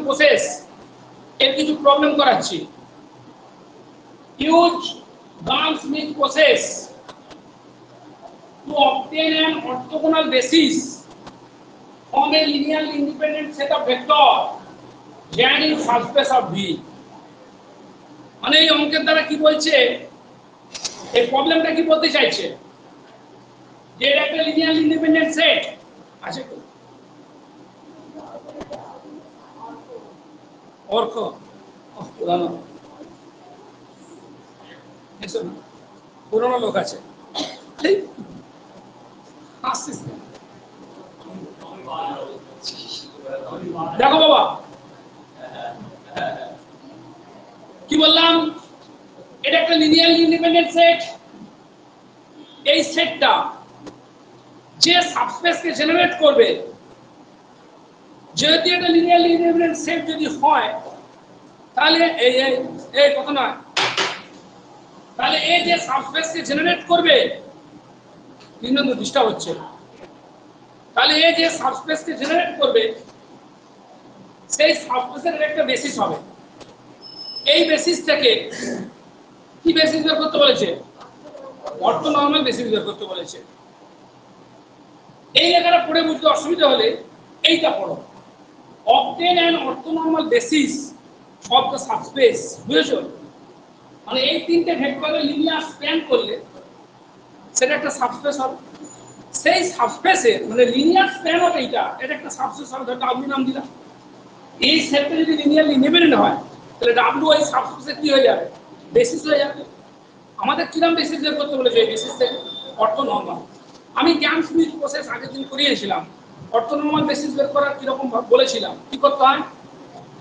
Process এর কিছু problem করাচ্ছি। Use Gram Schmidt process to obtain an orthogonal basis from a linearly independent set of vector joining subspace of V. মানে এই অঙ্কের দ্বারা কি বলছে, এই প্রবলেমটা কি বলতে চাইছে, যে এটা একটা লিনিয়ারলি ইন্ডিপেন্ডেন্ট সেট আছে তো অর্ক পুরানো এসো পুরানো লোক আছে দেখো বাবা কি বললাম, এটা একটা লিনিয়ারলি ইন্ডিপেন্ডেন্ট সেট। এই সেটটা যে সাবস্পেসকে জেনারেট করবে, যদি এটা লিনিয়ারলি ইন্ডিপেন্ডেন্ট সেট যদি হয় তাহলে এই কত নয়, তাহলে এই যে সাবস্পেসকে জেনারেট করবে, তিন নম্বর ডিস্টার্ব হচ্ছে, তাহলে এই যে সাবস্পেসকে জেনারেট করবে সেই সাবস্পেসের একটা বেসিস হবে। এই বেসিস থেকে কি বেসিস বের করতে বলেছে, অর্থোনর্মাল বেসিস বের করতে বলেছে। এই লেখাটা পড়ে বুঝতে অসুবিধা হলে এইটা পড়ো, obtain an orthonormal basis of the subspace, বুঝেছো? মানে এই তিনটে ভেক্টরের লিনিয়ার স্প্যান করলে সেটা একটা সাবস্পেস হবে। সেই সাবস্পেসের মানে লিনিয়ার স্প্যান হবে এটা একটা সাবস্পেস হবে, ধর ডাব্লিউ নাম দিলাম। এই সেটটা যদি লিনিয়ারলি ইন্ডিপেন্ডেন্ট হয় তাহলে ডাব্লিউ এই সাবস্পেসে কি হয়ে যাবে, বেসিস হয়ে যাবে। আমাদের কিরকম বেসিস বের করতে বলেছে, এই বেসিস থেকে অর্থোনর্মাল। আমি গান-স্মিথ প্রসেস আগের দিন করিয়েছিলাম, অর্থোনর্মাল বেসিস বের করার কিরকম বলেছিলাম, কি করতে হয়,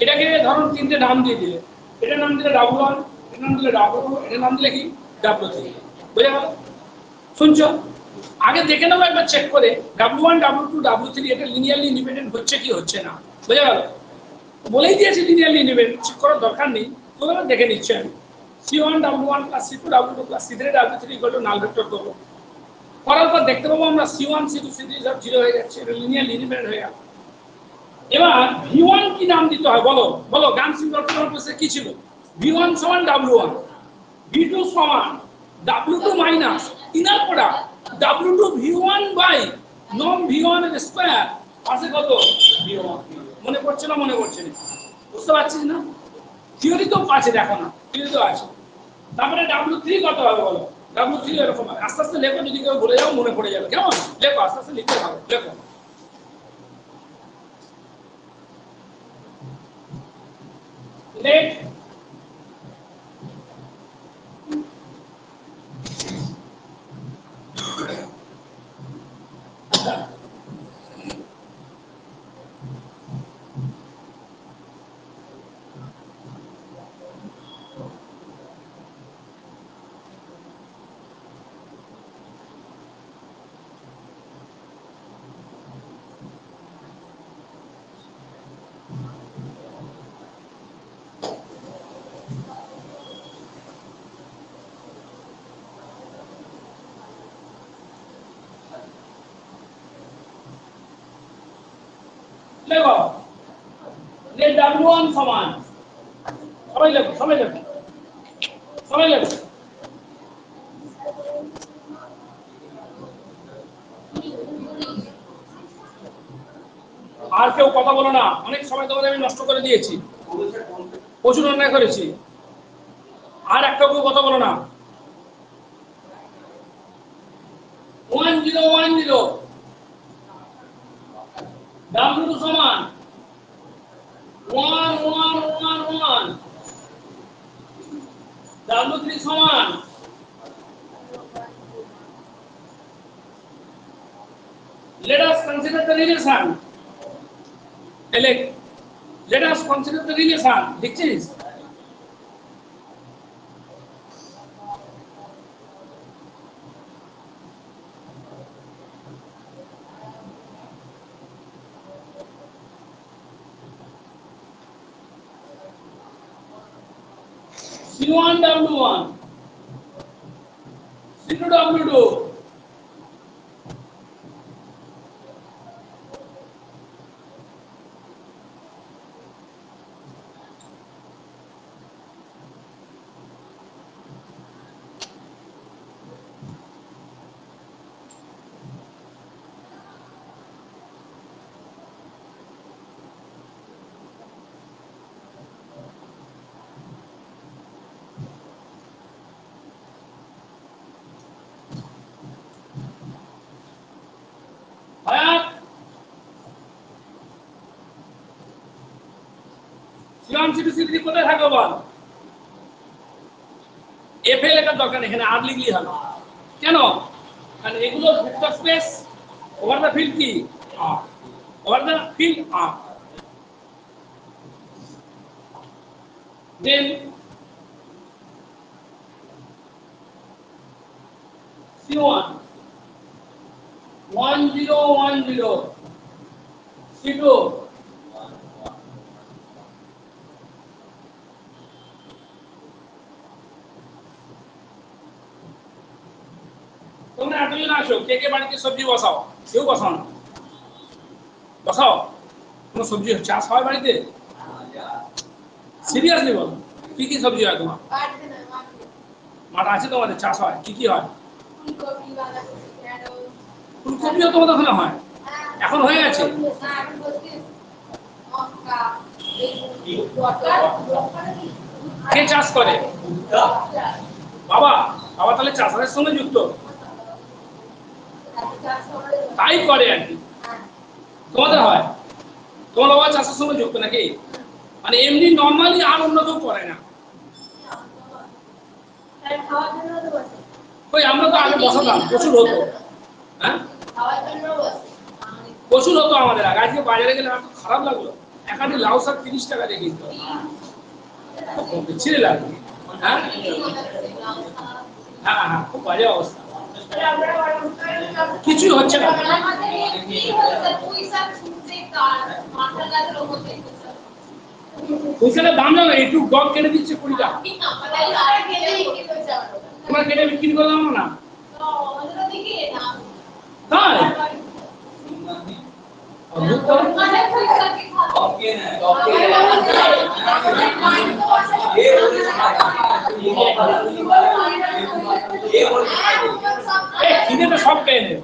এটাকে ধরুন তিনটে নাম দিয়ে দিলে, এটার নাম দিলে W1, এটার নাম দিলে W2, এটার নাম দিলে কি W3, বুঝে গেল? শুনছো, আগে দেখে নেবো একবার চেক করে W1, W2, W3 এটা লিনিয়ারলি ইন্ডিপেন্ডেন্ট হচ্ছে কি হচ্ছে না, বুঝে গেল? বলেই দিয়েছি লিনিয়ারলি ইন্ডিপেন্ডেন্ট, চেক করার দরকার নেই, তোমরা দেখে নিচ্ছি আমি। C1 W1 plus C2 W2 plus C3 W3 equal to null vector করবো, করার পর দেখতে পাবো আমরা C1 C2 C3 সব 0 হয়ে যাচ্ছে, এটা লিনিয়ারলি ইন্ডিপেন্ডেন্ট হয়ে গেল। এবার V1 কি নাম দিতে হয় বলো, বলো গান-স্মিথ অর্থোনর্মাল প্রসেসে কি ছিল, V1 সমান W1, V2 সমান W2 minus inner product W2 V1 by নম V1 এর স্কয়ার আছে কত V1। মনে পড়ছে না, মনে পড়ছে না, বুঝতে পারছিস না? থিওরি তো আছে, দেখো না থিওরি তো আছে। তারপরে W3 কত হবে বলো, W3 এরকম হবে, আস্তে আস্তে লেখো, যদি কেউ বলে যাও মনে পড়ে যাবে, কেমন? লেখো আস্তে আস্তে লিখতে হবে, লেখো। লেখ লেখো, লেট W1 সমান, সবাই লেখো, সবাই লেখো, সবাই লেখো। আর কেউ কথা বলো না, অনেক সময় তোমাদের আমি নষ্ট করে দিয়েছি, প্রচুর অন্যায় করেছি, আর একটা কেউ কথা বলো না। 1 0 1 0 W2 সমান 1 1 1 1, W3 সমান let us consider the relation, let us consider the relation, দেখছিস? C1 W1, C2 W2, C1 C2 C3 কোথায় থাকবে বল? এফ এ লেখার দরকার নেই, এখানে আর লিখলেই হবে। কেন? কারণ এগুলো vector space over the field কি R, over the field R. Then C1 1 0 1 0, C2 তোমরা এতজন আসো, কে কে বাড়িতে সবজি বসাও? কেউ বসাও না? বসাও। কোনো সবজি চাষ হয় বাড়িতে? সিরিয়াসলি বলো, কি কি সবজি হয় তোমার? মাঠ আছে তোমাদের, চাষ হয়? কি কি হয়? ফুলকপিও তোমাদের ওখানে হয়? এখন হয়ে গেছে? কে চাষ করে? বাবা। বাবা তাহলে চাষের সঙ্গে যুক্ত? তাই করে আর কি। তোমাদের হয়? তোমার বাবা চাষের সঙ্গে যুক্ত নাকি? মানে এমনি নর্মালি আর অন্য কেউ করে না? ওই আমরা তো আগে বসাতাম, প্রচুর হতো। হ্যাঁ প্রচুর হতো আমাদের আগে। আজকে বাজারে গেলে আমার খারাপ লাগলো, এখানে লাউ শাক 30 টাকা দিয়ে কিনতে হবে, ছিঁড়ে লাগবে। হ্যাঁ হ্যাঁ হ্যাঁ, খুব বাজে অবস্থা, কিছুই হচ্ছে না। পুঁইশাকের দাম জানো? একটু ডগ কেটে দিচ্ছে 20 টাকা। তোমরা কেটে বিক্রি করে দাও না? তাই খিদে তো সব খেয়ে নেবে।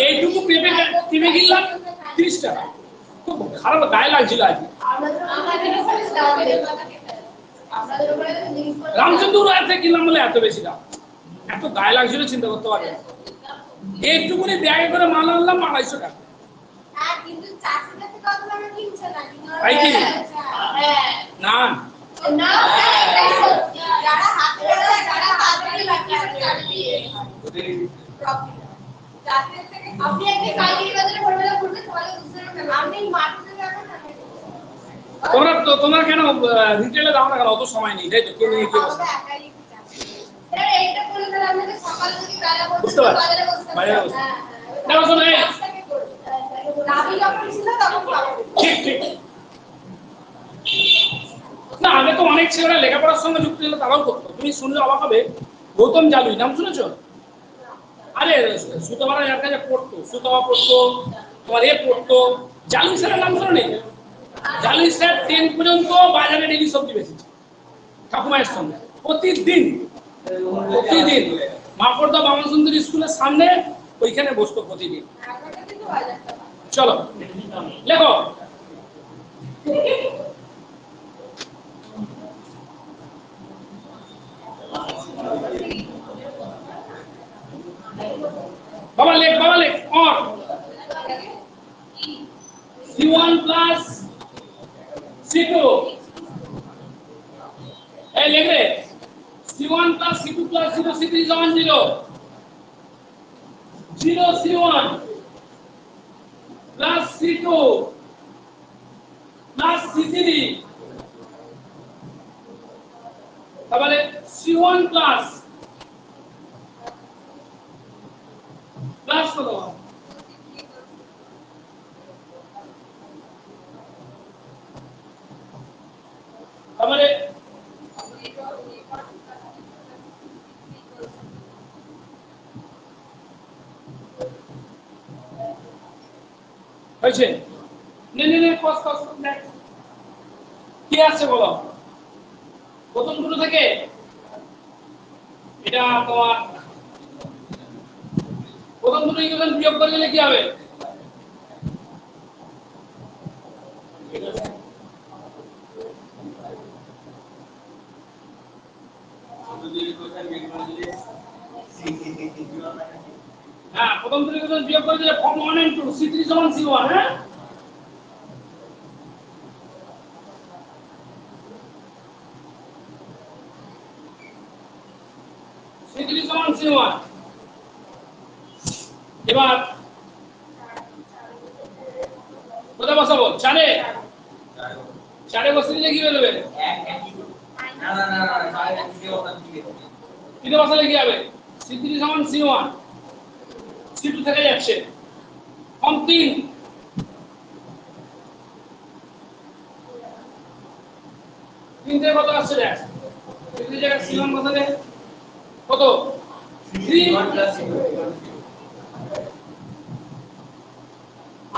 এইটুকু পেঁপে কিনলাম 30 টাকা, খুব খারাপ গায়ে লাগছিল আজকে। রামচন্দ্র রায় থেকে কিনলাম বলে এত বেশি দাম, এত গায়ে লাগছিল চিন্তা করতে পারে। একটুকুনি ব্যাগে করে মাল আনলাম 250 টাকা। তাই কি না? তোমরা কেন রিটেলে দাও না কেন? অত সময় নেই তাই তো, কে নিয়ে কি বসে? বুঝতে পারছি বাইরে বসে। দেখো শোনো, ঠিক ঠিক না, আগে তো অনেক ছেলেরা লেখাপড়ার সঙ্গে যুক্ত ছিল, তারাও করতো। তুমি শুনলে অবাক হবে, গৌতম জালুই নাম শুনেছো? আরে সুতোবারা যার কাছে পড়তো, সুতোবা পড়তো, তোমার পড়তো, জালুই স্যারের নাম শোনো নেই? জালুই স্যার 10 পর্যন্ত বাজারে ডেলি সবজি বেচেছে ঠাকুমায়ের সঙ্গে, প্রতিদিন প্রতিদিন। মাপড়দা বামন সুন্দরী স্কুলের সামনে ওইখানে বসতো প্রতিদিন। চলো লেখো। বাবা লেখ और C1 plus C2 এই লেখে C1 plus C2 plus 0 C3 is on 0 0 C1 plus C2 plus C3 তাহলে C1 plus প্লাস কত? তাহলে হয়েছে? নে কস দেখ কি আছে বলো প্রথম দুটো থেকে। এটা তোমার প্রথম দুটো ইকুয়েশন বিয়োগ করে দিলে কি হবে? হ্যাঁ প্রথম থেকে যদি বিয়োগ করে দিলে ফর্ম 1 and 2 C3 সমান C1 হ্যাঁ C3 সমান C1 এবার কোথায় বসাবো চারে চারে বসিয়ে দিলে কি বেরোবে না না না না চারে দিকে ওখান থেকে তিনে বসালে কি হবে C3 সমান C1 C2 থেকে যাচ্ছে ফর্ম 3 3 থেকে কত আসছে দেখ C3 জায়গায় C1 বসালে কত 3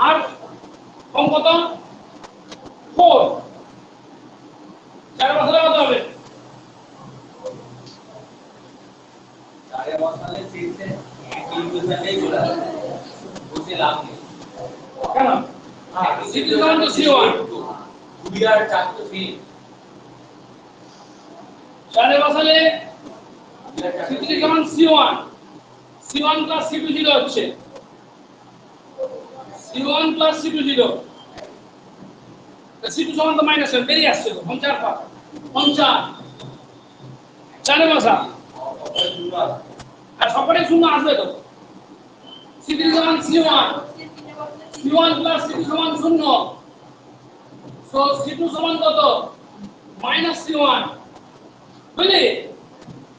আর কম কত 4 চার বছরে কত হবে চারে বসালে সিক্সে একই ইকুয়েশনটাই চলে আসবে বুঝতে লাভ নেই কেন C3 সমান তো C1 2 আর 4 তো সেম চারে বসালে C3 সমান C1 C1 প্লাস C2 0 হচ্ছে C1 প্লাস C2 0 C2 সমান তো মাইনাস হবে বেরিয়ে আসছে তো 50 পা 50 চারে বসা আর সবকটাই শূন্য আসবে তো C3 সমান C1 C1 প্লাস C2 সমান 0 সো C2 সমান কত মাইনাস C1 বুঝলি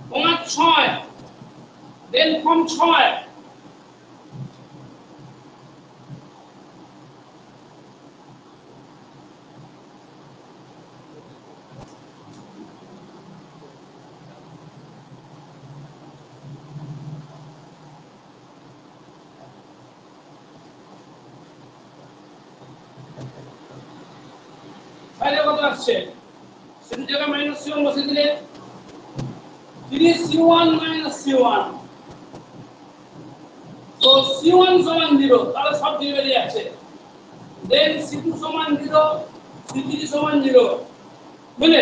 তোমার 6 দেন ফর্ম 6 তাহলে কত আসছে C2 জায়গায় মাইনাস C1 বসিয়ে দিলে 3C1 মাইনাস C1 তো C1 সমান 0 তাহলে সব দিয়ে বেরিয়ে যাচ্ছে দেন C2 সমান 0 C3 সমান 0 বুঝলে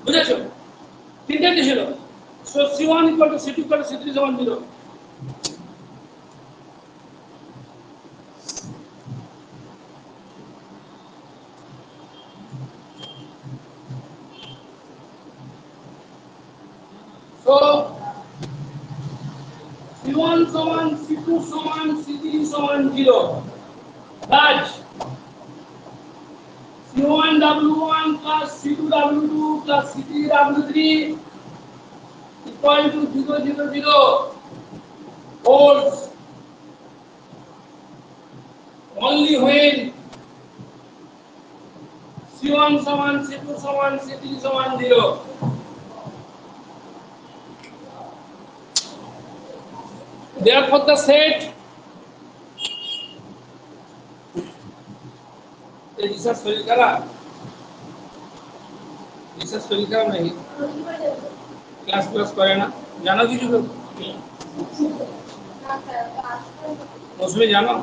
বুঝেছো তিনটে কি ছিল সো C1 C2 C3 সমান 0 So C1 সমান C2 সমান C3 সমান 0 কাজ C1 W1 plus C2 W2 plus C3 W3 equal to 0 0 0 holds only when C1 সমান C2 সমান C3 সমান 0 therefore the set research fail करा नहीं क्लास क्लास करे ना जानो কিছু उसमें जानो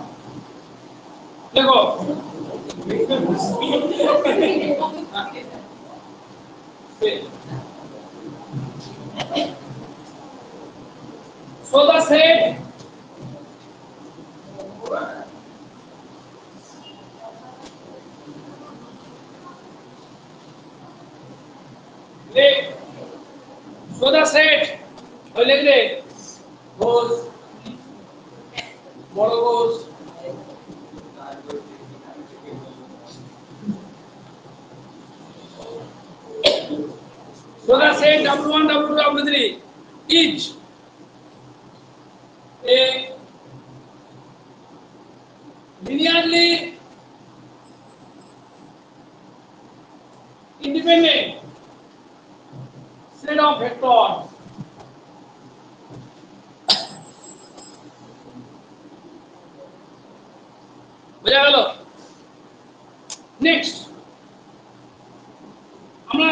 देखो so the set so the set लिख ले goes boro goes so the set W1 W2 W3 each a linearly independent set of vectors বুঝা গেল নেক্সট আমরা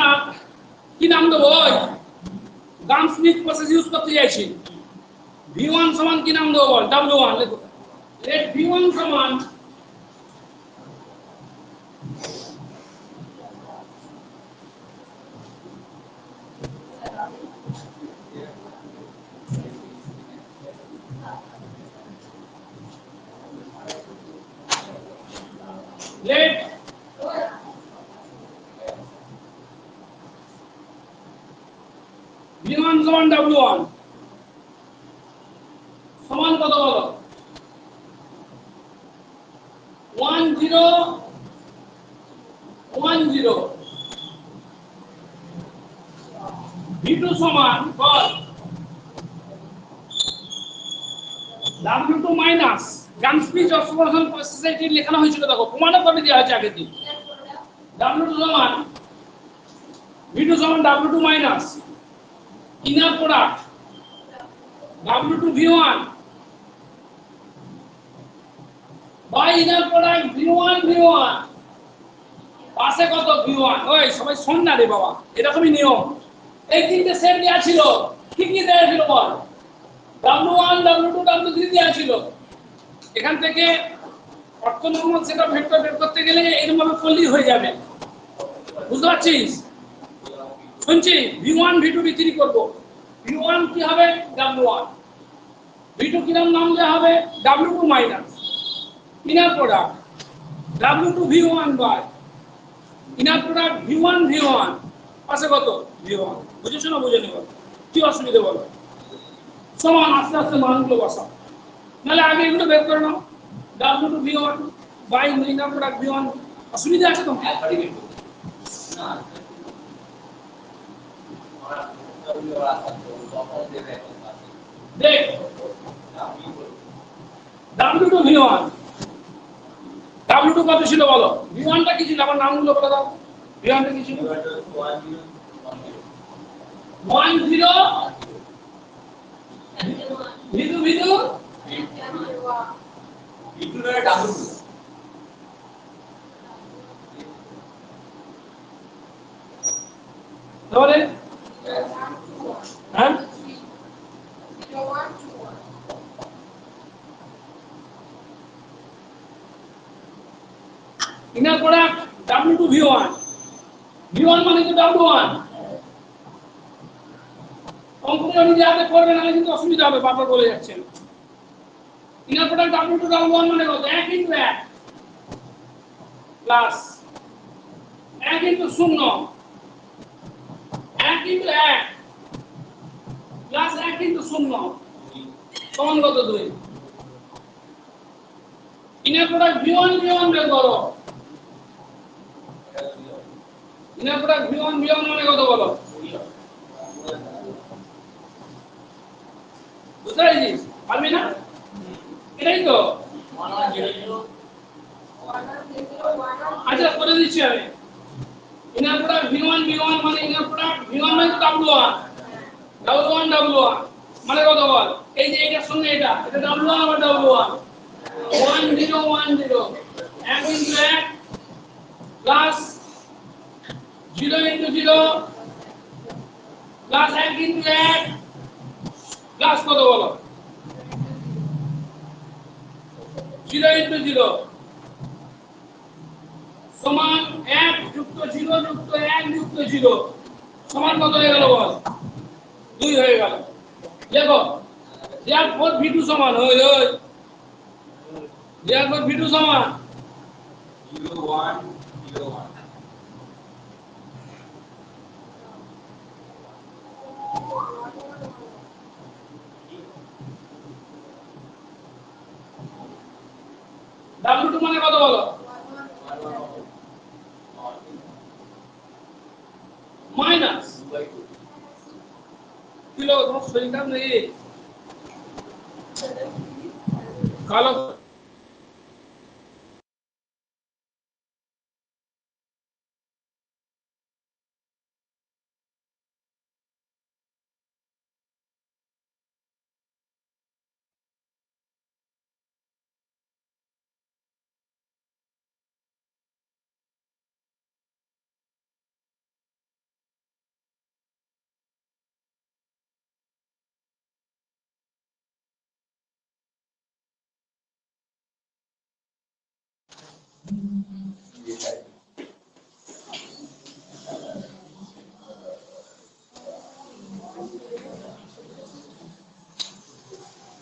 কি নাম দেব গাম স্মিথ প্রসেস ইউজ করতে যাচ্ছি v1 সমান কি নাম দেব বল w1 লেখো let v1 সমান কত বলো 1 0 1 0 v2 সমান বল w2 মাইনাস গানস্পিচ অক্সিডেশন সোসাইটি লেখানো হয়েছিল দেখো প্রমাণও করে দেওয়া হয়েছে আগের দিন w2 সমান v2 সমান w2 minus inner product w2 v1 by inner product v1 v1 পাশে কত v1 ওই সবাই শোন না রে বাবা এরকমই নিয়ম এই তিনটে সেট দেয়া ছিল কি কি দেয়া ছিল বল w1 w2 w3 দেয়া ছিল এখান থেকে অর্থনর্মাল সেটা ভেক্টর বের করতে গেলে এরকম ভাবে করলেই হয়ে যাবে বুঝতে পারছিস শুনছি v1 v2 v3 করব v1 কি হবে w1 v2 কি নাম দেয়া হবে w2 minus inner product w2 v1 by inner product v1 v1 পাশে কত v1 বুঝেছো না বুঝে নেব কি অসুবিধা বলো সমান আস্তে আস্তে মানগুলো বসাও নালে আগে এগুলো বের করে নাও w2 v1 by inner product v1 অসুবিধা আছে তোমার না দেখ w2 v1 w2 কত ছিল বলো v1 টা কি ছিল আমার নামগুলো বলে দাও v1 টা কি ছিল 1 0 v2 v2 তাহলে হ্যাঁ inner product w2 v1 v1 মানে তো w1 অঙ্কটা নিজে হাতে করবে না কিন্তু অসুবিধা হবে বারবার বলে যাচ্ছেন ইনার প্রোডাক্ট w2 w1 মানে কত 1 * 1 প্লাস 1 * 0 1 * 1 প্লাস 1 * 0 সমান কত 2 ইনার প্রোডাক্ট v1 v1 বের করো ইনার প্রোডাক্ট v1 v1 মানে কত বলো বুঝতে পারছিস পারবি না এটাই তো আচ্ছা করে দিচ্ছি আমি ইনার প্রোডাক্ট v1 v1 মানে ইনার প্রোডাক্ট v1 মানে তো w1 w1 w1 মানে কত বল এই যে এটার সঙ্গে এটা w1 আবার w1 1 0 1 0 1 * 1 প্লাস 0 * 0 প্লাস 1 * 1 প্লাস কত বলো 0 * 0 সমান 1 যুক্ত 0 যুক্ত 1 যুক্ত 0 সমান কত হয়ে গেল বল 2 হয়ে গেল দেখো therefore v2 সমান ওই therefore v2 সমান 0 1 0 1 w2 মানে কত বলো মাইনাস কিলো তোমার শরীর খারাপ নেই কালো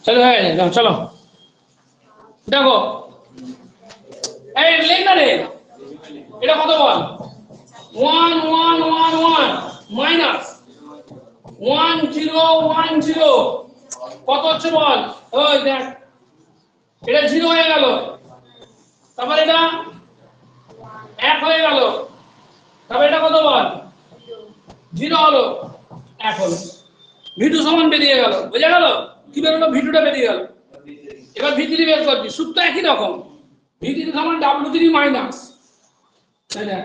চলো হয়ে গেছে চলো দেখো এই লেখ না রে এটা কত বল 1 1 1 1 মাইনাস 1 0 1 0 কত হচ্ছে বল? ওই দেখ, এটা 0 হয়ে গেল, তারপর এটা 1 হয়ে গেল, তারপর এটা কত বল? 0 হলো, 1 হলো। v2 সমান বেরিয়ে গেল, বোঝা গেল? কি বেরোলো? v2টা বেরিয়ে গেল। এবার v3 বের করবি, সূত্র একই রকম, v3 সমান w3 মাইনাস, তাই না?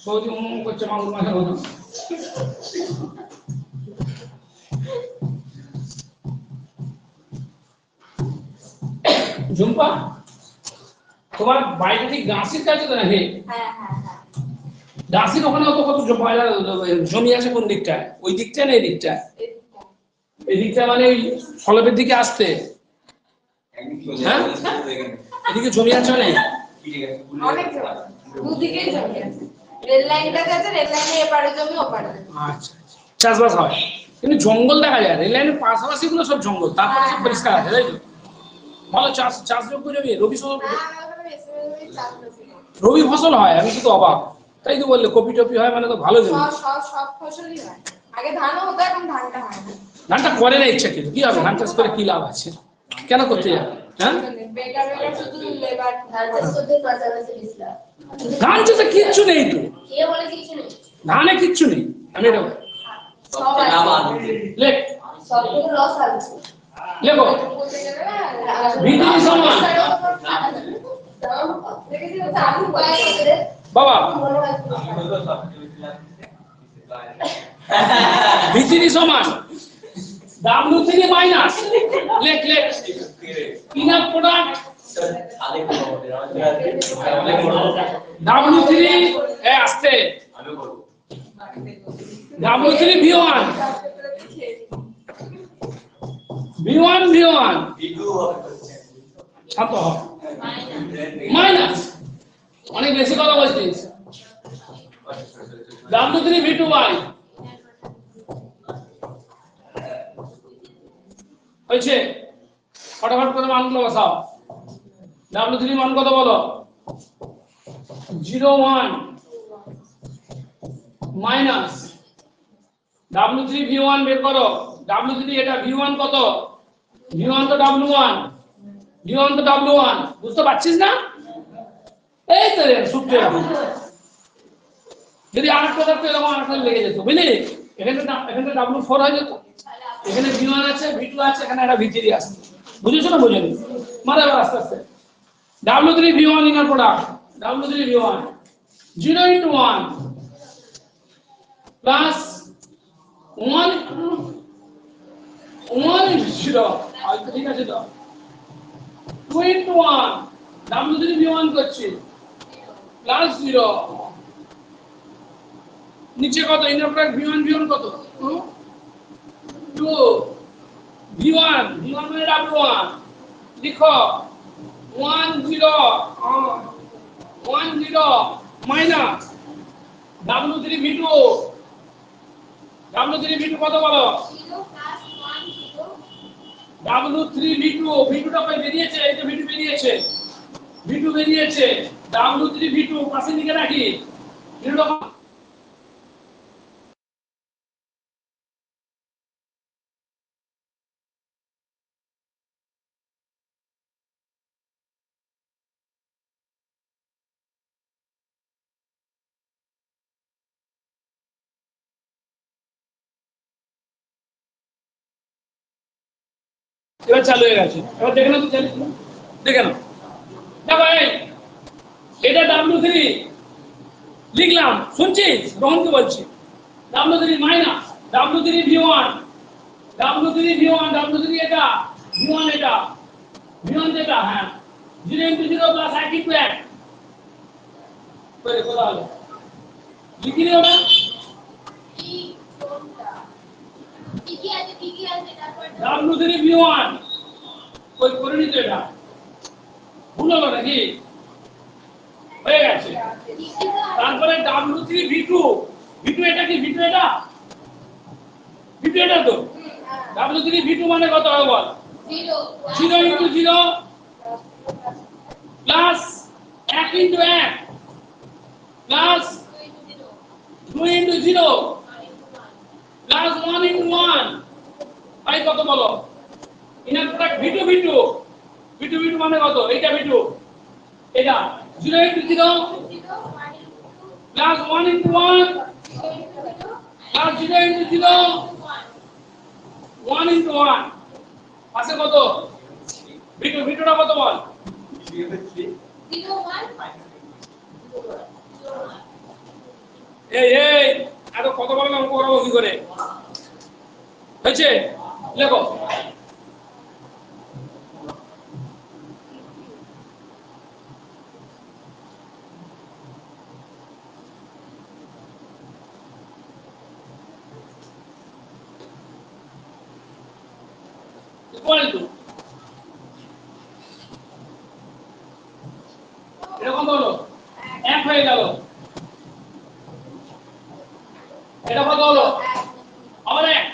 সৌদি করছে মাগুর মাছের মতো। ঝুম্পা, তোমার বাড়িটা ঠিক গাছির কাছে তো না? হে, গাছির ওখানে কত কত জমি আছে? কোন দিকটা? ওই দিকটা না এই দিকটা? এই দিকটা মানে ওই ফলবের দিকে আসতে, হ্যাঁ এদিকে জমি আছে না? অনেক জমি, দুদিকেই জমি আছে। রেল লাইনটা আছে, রেল লাইনের এপারে জমি ওপারে। আচ্ছা, চাষবাস হয় কিন্তু জঙ্গল দেখা যায়, রেল লাইনের পাশাপাশি গুলো সব জঙ্গল, তারপর সব পরিষ্কার আছে, তাই তো? ভালো চাষযোগ্য জমি, রবি ফসল হয়, আমি শুধু অবাক, তাই তো বললে কপি টপি হয়, মানে তো ভালো জমি। সব ফসলই হয়, আগে ধানও হতো, এখন ধানটা হয় না। ধানটা করে না ইচ্ছা, কিন্তু কি হবে? ধান চাষ করে কি লাভ আছে? কেন করতে যাবে? হ্যাঁ, বেকার শুধু লেবার। ধান চাষ করতে পাশাপাশি বিসলা ধান চাষে কিচ্ছু নেই তো, কে বলে কিছু নেই, ধানে কিচ্ছু নেই। আমি এটা সব আছে, লেখ, সবটুকু লস আছে। লেখো বলতে গেলে না, ভিডিও সমান দেখেছি তো আলু পায় বাবা, মনে হয় ভিসিডি সমান W3 মাইনাস, লেখ ইনার প্রোডাক্ট W3 এ আসতে, W3 V1 শান্ত হ, মাইনাস, অনেক বেশি কথা বলছিস, W3 V2Y হয়েছে। ফটাফট করে মানগুলো বসাও। W3 মান কত বলো? 0 1 মাইনাস W3 V1 বের করো। W3 এটা V1 কত? V1 তো W1, V1 তো W1, বুঝতে পারছিস না? এই তো রে সূত্র এরকম। যদি আরেকটা থাকতো এরকম আরেকটা লেগে যেত, বুঝলি? এখানে W4 হয়ে যেত, এখানে V1 আছে, V2 আছে, এখানে একটা V3 আছে। বুঝেছো না? বুঝেনি? মানে আস্তে আস্তে W3 V1 inner product, W3 V1 0 into 1 plus 1 into 0, আচ্ছা ঠিক আছে তো 2 into 1 W3 V1 করছি plus 0, নিচে কত? ইনার প্রোডাক্ট V1 কত? 2 V1 মানে W1, লিখো 1 0 মাইনাস W3 V2 কত বলো? 0 + 1 0 W3 V2টা কই বেরিয়েছে? এই যে V2 বেরিয়েছে, W3 V2 পাশে লিখে রাখি। এবার চালু হয়ে গেছে, এবার দেখে নাও তো, দেখে নাও। দেখো এই এটা W3 লিখলাম, শুনছিস? রোহনকে বলছি W3 মাইনাস W3 V1 এটা V1 এটা, হ্যাঁ 0 into 0 plus 1 into 1 করে কথা হলো, লিখি নি ওটা? কি কোনটা কি আছে তারপর W3 V1 কই করে নিতে, এটা ভুল হলো নাকি? হয়ে গেছে। তারপরে W3 V2 এটা কি? V2 এটা তো W3 V2 মানে কত হবে বল? 0 into 0 plus 1 into 1 plus 2 into 0 plus 1 into 1 ভাই কত বলো inner product v2 v2 v2 v2 মানে কত এইটা v2 এটা 0 into 0 plus 1 into 1 plus 0 into 0 1 into 1 আছে কত v2 v2 টা কত বল এই আরো কত বল অঙ্ক করব কি করে হয়েছে লেখো equal to এরকম হলো এক হয়ে গেল এটা কত হলো আবার এক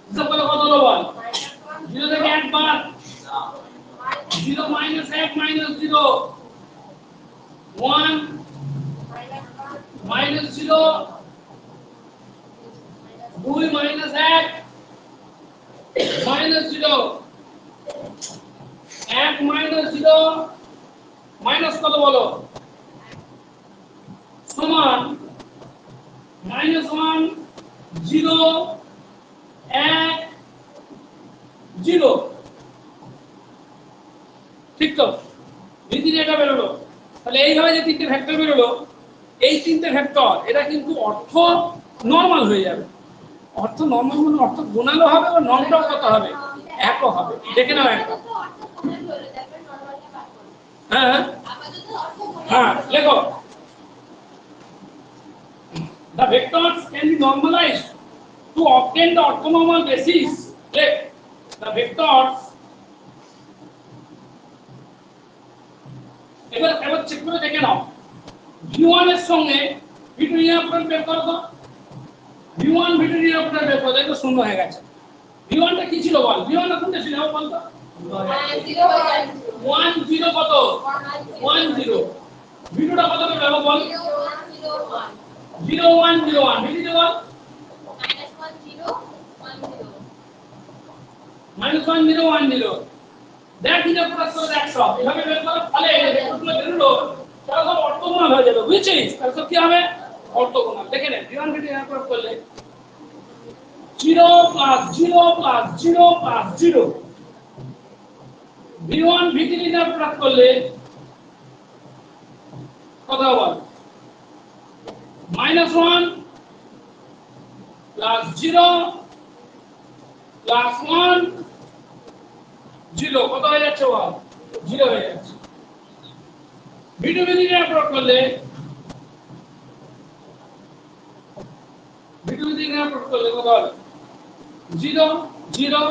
হিসাব করে কত হলো বল 0 থেকে 1 বাদ 0 minus 1 minus 0 1 minus 0 2 minus 1 minus 0 1 minus 0 minus কত বলো সমান minus 1 0 1 0 ঠিক তো ভিতরে এটা বেরোলো তাহলে এইভাবে যে তিনটে ভেক্টর বেরোলো এই তিনটে ভেক্টর এটা কিন্তু অর্থ নরমাল হয়ে যাবে অর্থ নরমাল মানে অর্থ গুণালো হবে আর ননটাও কত হবে একও হবে দেখে নাও একটা হ্যাঁ হ্যাঁ লেখো the vectors can be normalized to obtain the orthonormal basis let the vectors এবার চেক করে দেখে নাও v1 এর সঙ্গে v2 এর উপর বের করো তো v1 v2 এর উপর বের করো দেখো শূন্য হয়ে গেছে v1 টা কি ছিল বল v1 টা কোনটা ছিল বল তো 1 0 কত 1 0 v2 টা কত হবে বল 0 1 0 1 v2 বল -1 0 1 0 দেখ কি প্রকাশ করে দেখ সব এভাবে বের করো ফলে ভেক্টরগুলো বেরোলো তাহলে সব অর্থগোনাল হয়ে যাবে বুঝছিস তাহলে সব কি হবে অর্থগোনাল দেখে নে v1 v2 এর প্রয়োগ করলে 0 + 0 + 0 + 0 v1 v3 এর প্রয়োগ করলে কত হবে -1 + 0 + 1 0 কত হয়ে যাচ্ছে বল 0 হয়ে যাচ্ছে v2 v3 এর প্রয়োগ করলে কত হবে 0 0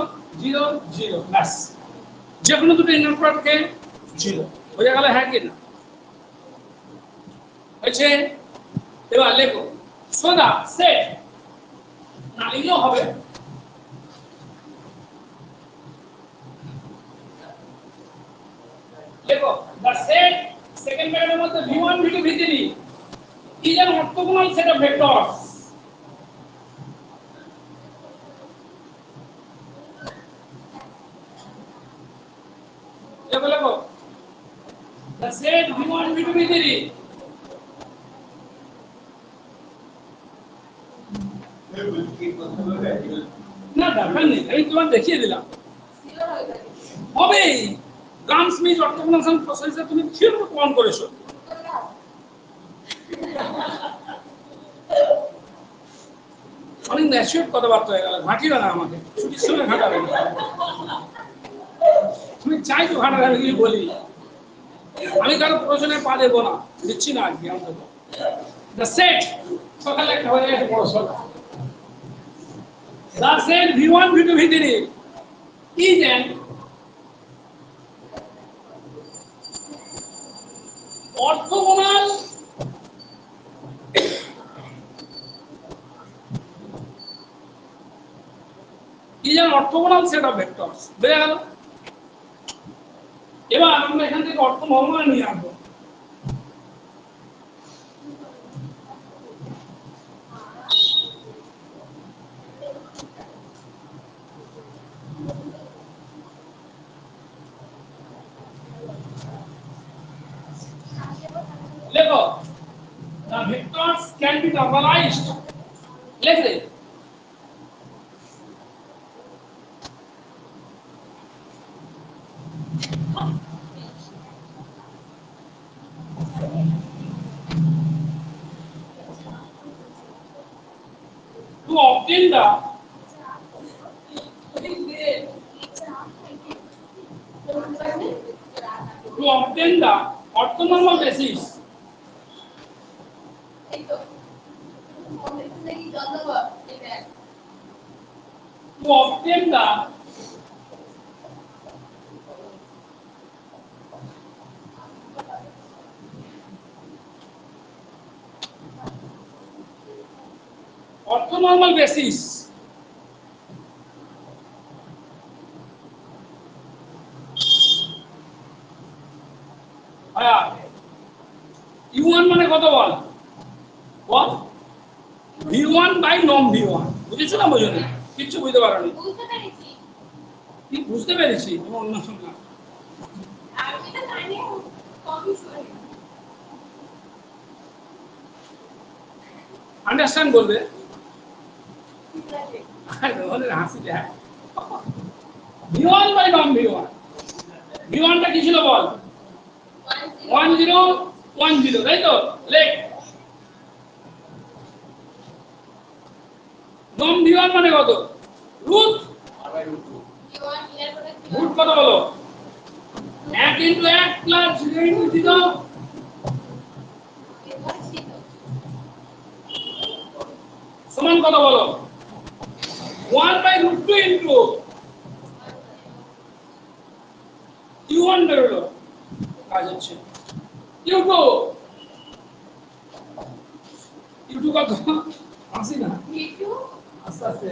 0 0 ব্যাস যে কোনো দুটো ইনপুট প্রোডাক্টকে 0 হয়ে গেল হ্যাঁ কি না হয়েছে এবার লেখো সোদা সেট না লিখলেও হবে লেখো the set second ব্র্যাকেটের মধ্যে v1 v2 v3 is an orthogonal set of vectors লেখো the set v1 v2 v3 না দরকার নেই আমি তোমাকে দেখিয়ে দিলাম হবে গানস্মিথ অর্থগোনাল প্রসেসে তুমি কি প্রমাণ করেছো অনেক ন্যাচুরাল কথাবার্তা হয়ে গেল ঘাটিও না আমাকে ছুটির সময় ঘাটাবে না তুমি চাই তো ঘাটাবে আমি কি বলি আমি কারো প্রয়োজনে পা দেবো না দিচ্ছি না আজকে অন্তত দ্য সেট সকালে একটা হয়ে গেছে বড় সকাল the set v1 v2 v3 is an orthogonal is an orthogonal set of vectors বুঝা গেল এবার আমরা এখান থেকে অর্থনর্মাল নিয়ে আসবো can be normalized. Let's say to obtain the orthonormal basis to obtain the orthonormal basis U1 মানে কত বল বল V1 বাই নম V1 বুঝেছো না বুঝোনি কিছু বুঝতে পারোনি বুঝতে পেরেছি কি বুঝতে পেরেছি তুমি অন্য শুনলা আমি তো জানি কমই শুনি আন্ডারস্ট্যান্ড বলবে ওদের হাসি দেয় V1 বাই নম V1 V1 টা কি ছিল বল 1010 তাই তো লেখ নম V1 মানে কত রুট রুট কত বলো 1 ইনটু 1 প্লাস 0 ইনটু 0 সমান কত বলো 1 বাই রুট 2 ইনটু Q1 বেরোলো কাজ হচ্ছে Q2 Q2 কত আসি না একটু আস্তে আস্তে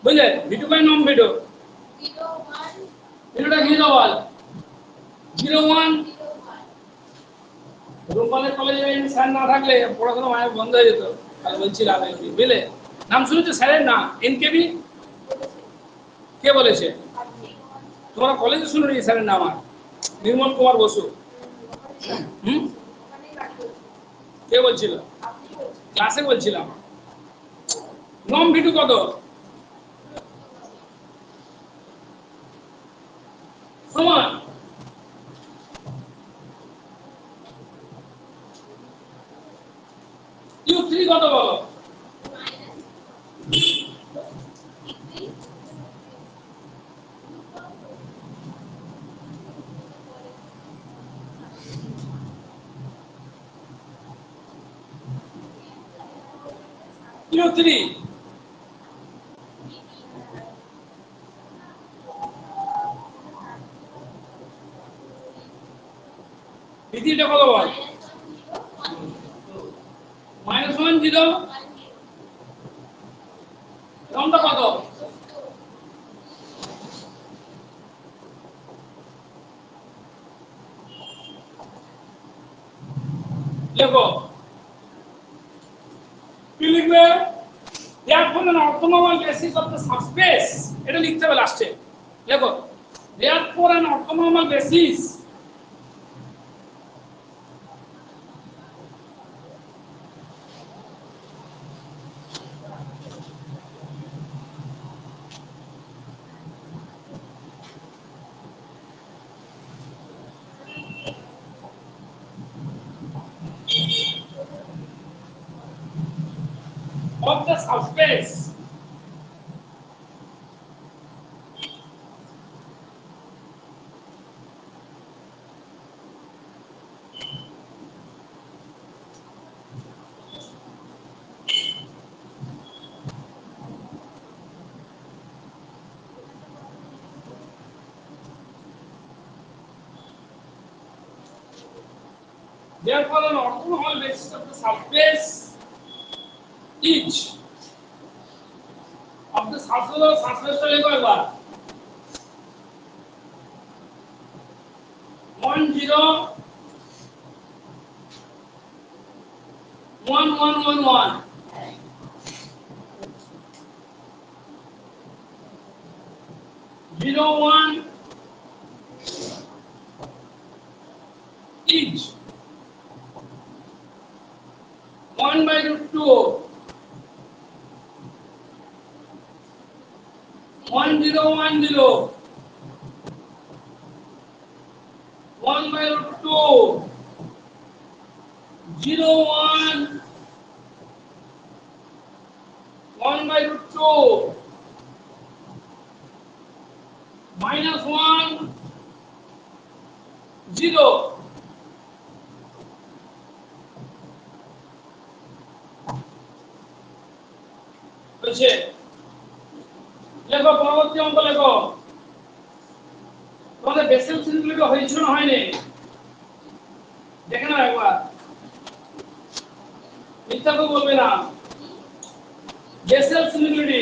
বুঝলে V2 বাই নম V2 ভিডিওটা কি বল 01 রূপালের কলেজে স্যার না থাকলে পড়াশোনা মায়ের বন্ধ হয়ে যেত তাহলে বলছিলাম বুঝলে নাম শুনেছো স্যারের নাম এনকেবি কে বলেছে তোমরা কলেজে শুনো নি স্যারের নাম আর নির্মল কুমার বসু কে বলছিল ক্লাসে বলছিলাম নম ভিটু কত সমান Q3 কত বলো Q3 ভিটিটা কত বল -1 0 নমটা কত লেখো কি লিখবে therefore an orthonormal basis of the subspace এটা লিখতে হবে লাস্টে লেখো therefore an orthonormal basis of the subspace therefore an orthonormal basis of the subspace each of the subspace লেখো একবার 1 0 1 1 1 1 0 1 each 1/√2 1010 1/√2 01 1/√2 -1 0 হয়েছে। লেখো পরবর্তী অঙ্ক লেখো। তোমাদের বেসেল সিঙ্গুলারিটি হয়েছিল না হয়নি? দেখে নাও একবার, মিথ্যা তো বলবে না। বেসেল সিঙ্গুলারিটি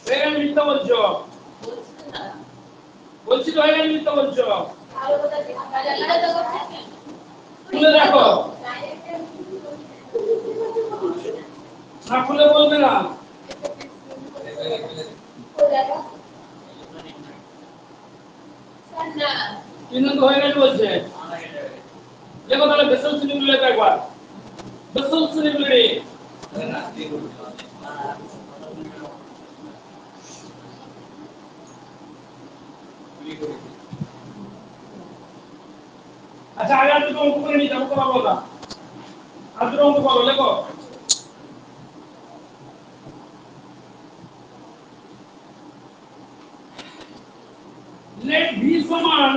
হয়ে গেলে মিথ্যা বলছো, বলছি তো হয়ে গেলে মিথ্যা বলছো। খুলে দেখো, না খুলে বলবে না। কিন্তু হয়ে গেলে বলছে। দেখো তাহলে বেসেল সিঙ্গুলারিটি একবার, বেসেল সিঙ্গুলারিটি আচ্ছা আগে আর দুটো অঙ্ক করে নিই, তারপর কথা বলবা। আর দুটো অঙ্ক করো, লেখো। let v সমান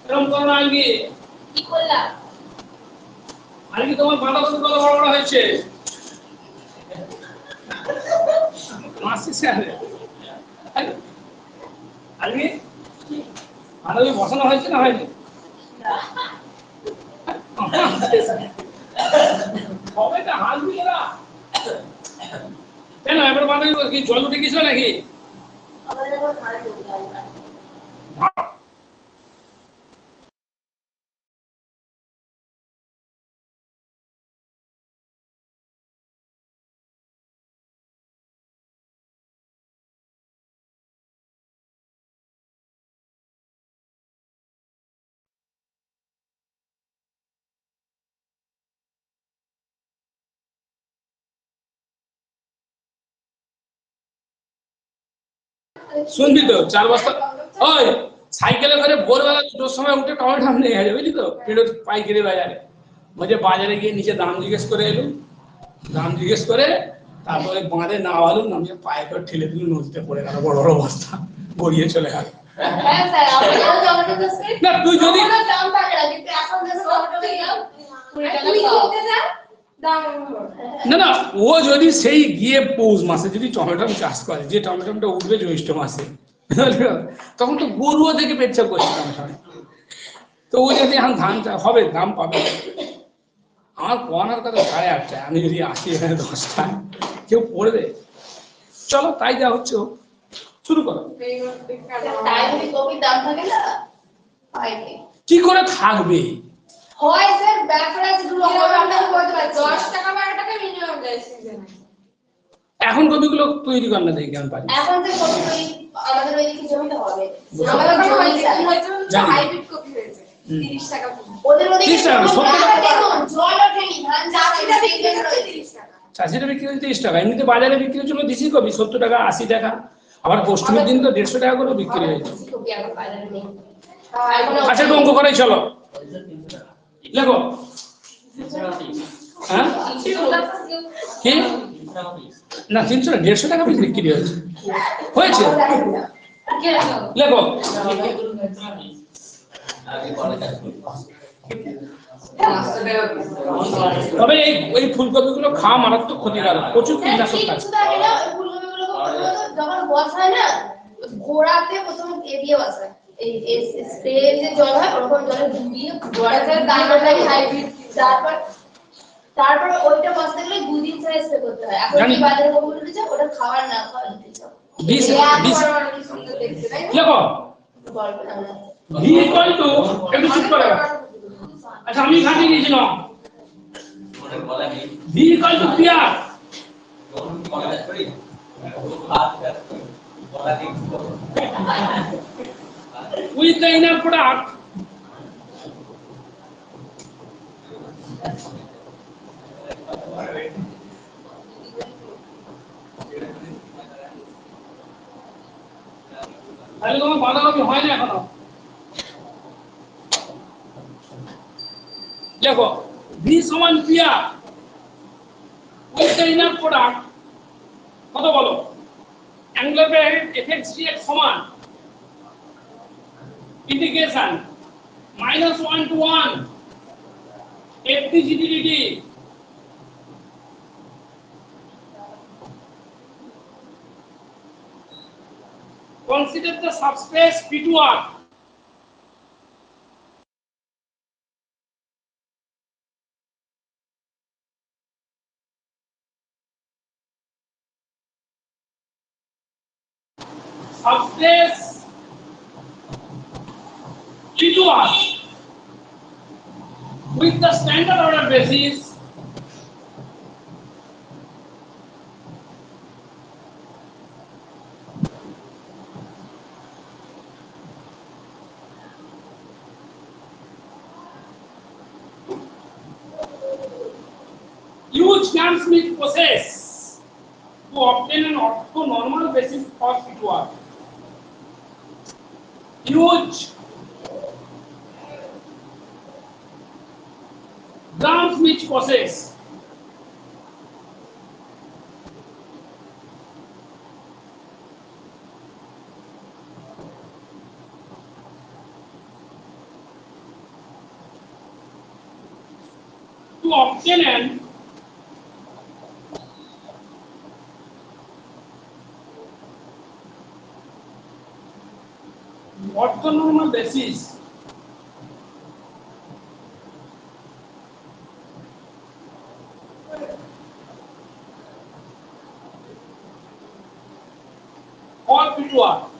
এরকম করো না আগে। কি করলা? আগে তোমার বাঁধাকপি কত বড় বড় হয়েছে? মাসি স্যার আগে বাঁধাকপি বসানো হয়েছে না হয়নি? সবাইটা হাসবি না কেন? এবার বাঁধাকপি কি জল উঠে গেছিল নাকি? শুনবি তো 4 বস্তা ওই সাইকেলে করে ভোরবেলা 2টোর সময় উঠে টমেটো নিয়ে গেছে, বুঝলি তো? পেড়ো পাইকারি বাজারে, বলছে বাজারে গিয়ে নিচে দাম জিজ্ঞেস করে এলুম, দাম জিজ্ঞেস করে তারপরে বাঁধে না ভালো নামিয়ে পায়ে করে ঠেলে দিল, নদীতে পড়ে গেল, বড় বড় বস্তা গড়িয়ে চলে গেল। হ্যাঁ স্যার, আমরাও টমেটো চাষ করি। না তুই যদি আমরা দাম থাকে না, কিন্তু এখন যখন টমেটো দাম 20 টাকা কিনতে যা দাম না না ও যদি সেই গিয়ে পৌষ মাসে যদি টমেটো চাষ করে, যে টমেটোটা উঠবে জ্যৈষ্ঠ মাসে, তখন তো গরুও দেখে পেচ্ছা করছে টমেটো। তো ও যদি এখন ধান হবে দাম পাবে। আমার পড়ানোর কথা 8:30টায়, আমি যদি আসি এখানে 10টায়, কেউ পড়বে? চলো তাই যা হচ্ছে হোক, শুরু করো। তাই যদি কপির দাম থাকে না পাইবে কি করে থাকবে? হয় স্যার, ব্যাপার আছে দুটো আমরা বলতে পারছি 10 টাকা 12 টাকা মিনিমাম দেয় সিজনে। এখন কবিগুলো তৈরি কর না দেখি কেমন পারি। এখন যে কপি তৈরি আমাদের ওইদিকে জমিতে হবে, আমাদের জমি কি হয়েছে জানি। হাইব্রিড কপি হয়েছে 30 টাকা ওদের ওদিকে 30 টাকা, 70 টাকা। দেখুন জল ওঠেনি, ধান চাষিরা বিক্রি করে 30 টাকা। চাষিরা বিক্রি হচ্ছে 30 টাকা, এমনিতে বাজারে বিক্রি হচ্ছিল দেশি কবি 70 টাকা 80 টাকা, আবার অষ্টমীর দিন তো 150 টাকা করে বিক্রি হয়েছে। কপি এখন বাজারে নেই। আচ্ছা একটু অঙ্ক করাই চলো, লেখো। হ্যাঁ কি না 300 না 150 টাকা বিক্রি হয়েছে, হয়েছে লেখো। তবে এই ফুলকপিগুলো খাওয়া মারাত্মক ক্ষতিকারক, প্রচুর কীটনাশক থাকে। কিছু থাকে না, ওই ফুলকপিগুলো যখন বসায় না, ঘোড়াতে প্রথম দিয়ে বসায়। এই স্প্রে যে জল হয় ওরকম জলে ডুবিয়ে ঘোড়াতে দানাটাই হাইব্রিড, তারপর ওইটা বসাতে গেলে 2 দিন ধরে স্প্রে করতে হয়। এখন জানি। কি বাজারে কবুল উঠেছে, ওটা খাওয়ার না খাওয়ার দিতে হবে। বিষ বিষ কি সুন্দর দেখতে তাই না? লেখো। গল্প না ভি ইকুয়াল টু, একটু চুপ করে। আচ্ছা আমি খাটি দিয়েছিলাম ওটা বলা নেই। V equal to PR. কোন কলেজ করি? হাত বলা দেখছিল with the inner product তাহলে তোমার বাঁধাকপি হয় না এখনো দেখো V সমান PR with the inner product কত বলো angular bracket fx dx সমান integration -1 to 1 ft gt dt consider the subspace P2R subspace P2R with the standard order basis use Gram-Schmidt process to obtain an orthonormal basis for P2R. Use Gram-Schmidt process to obtain an orthonormal basis for P2R.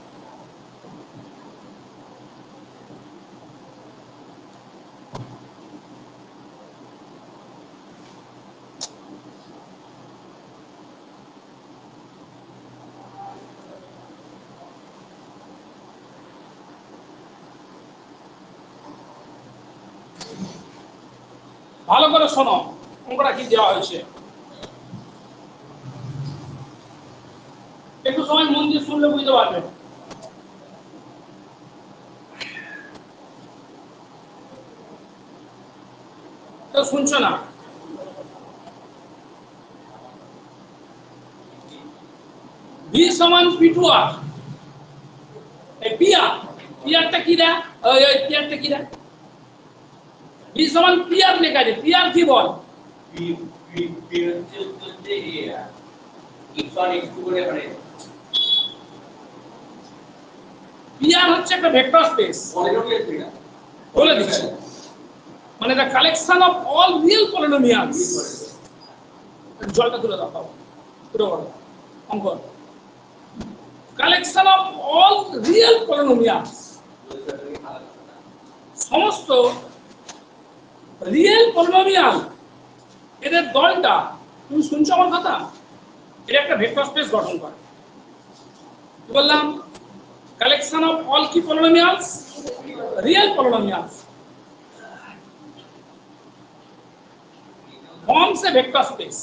ভালো করে শোনো অঙ্কটা কি দেওয়া হয়েছে একটু সময় মন দিয়ে শুনলে বুঝতে পারবে তো শুনছো না V সমান P2R এই PR টা কি দেয় ওই PR টা কি দেয় V সমান PR লেখা আছে PR কি বল পি হচ্ছে উত্তর যে x1 x2 করে মানে PR হচ্ছে একটা ভেক্টর স্পেস পলিনোমিয়াল ফিগার বলে দিচ্ছি মানে the collection of all real polynomials জলটা তুলে দাও পুরো বড় অঙ্ক collection of all real polynomials সমস্ত রিয়েল পলিনোমিয়াল এদের দলটা তুমি শুনছো আমার কথা এটা একটা ভেক্টর স্পেস গঠন করে কি বললাম কালেকশন অফ অল কি polynomials real polynomials forms a vector space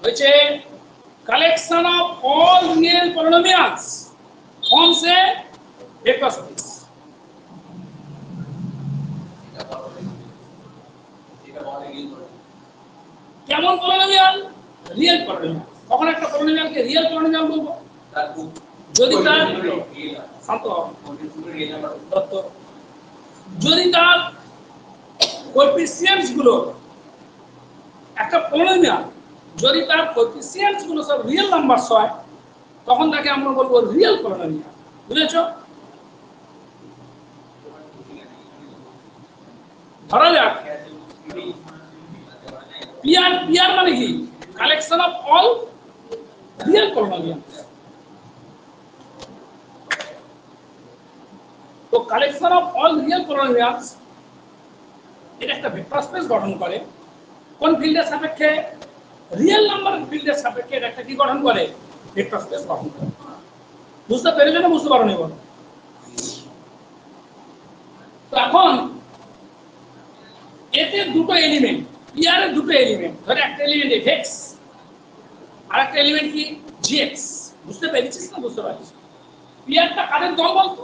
which a collection of all real polynomials forms a vector space কেমন পলিনোমিয়াল রিয়েল পলিনোমিয়াল কখন একটা পলিনোমিয়ালকে রিয়েল পলিনোমিয়াল বলবো যদি তার শান্ত দত্ত যদি তার কোএফিসিয়েন্টস গুলো একটা পলিনোমিয়াল যদি তার কোএফিসিয়েন্টস গুলো সব রিয়েল নাম্বারস হয় তখন তাকে আমরা বলবো রিয়েল পলিনোমিয়াল বুঝেছো ধরা যাক PR মানে কি collection of all real polynomials তো collection of all real polynomials এটা একটা ভেক্টর স্পেস গঠন করে কোন ফিল্ডের সাপেক্ষে রিয়েল নাম্বারের ফিল্ডের সাপেক্ষে এটা একটা কি গঠন করে ভেক্টর স্পেস গঠন করে বুঝতে পেরেছো না বুঝতে পারোনি বলো তো এখন এতে দুটো এলিমেন্ট পিআর এর দুটো এলিমেন্ট ধরে একটা এলিমেন্ট fx আর একটা এলিমেন্ট কি gx বুঝতে পেরেছিস না বুঝতে পারছিস পিআরটা কাদের দল বলতো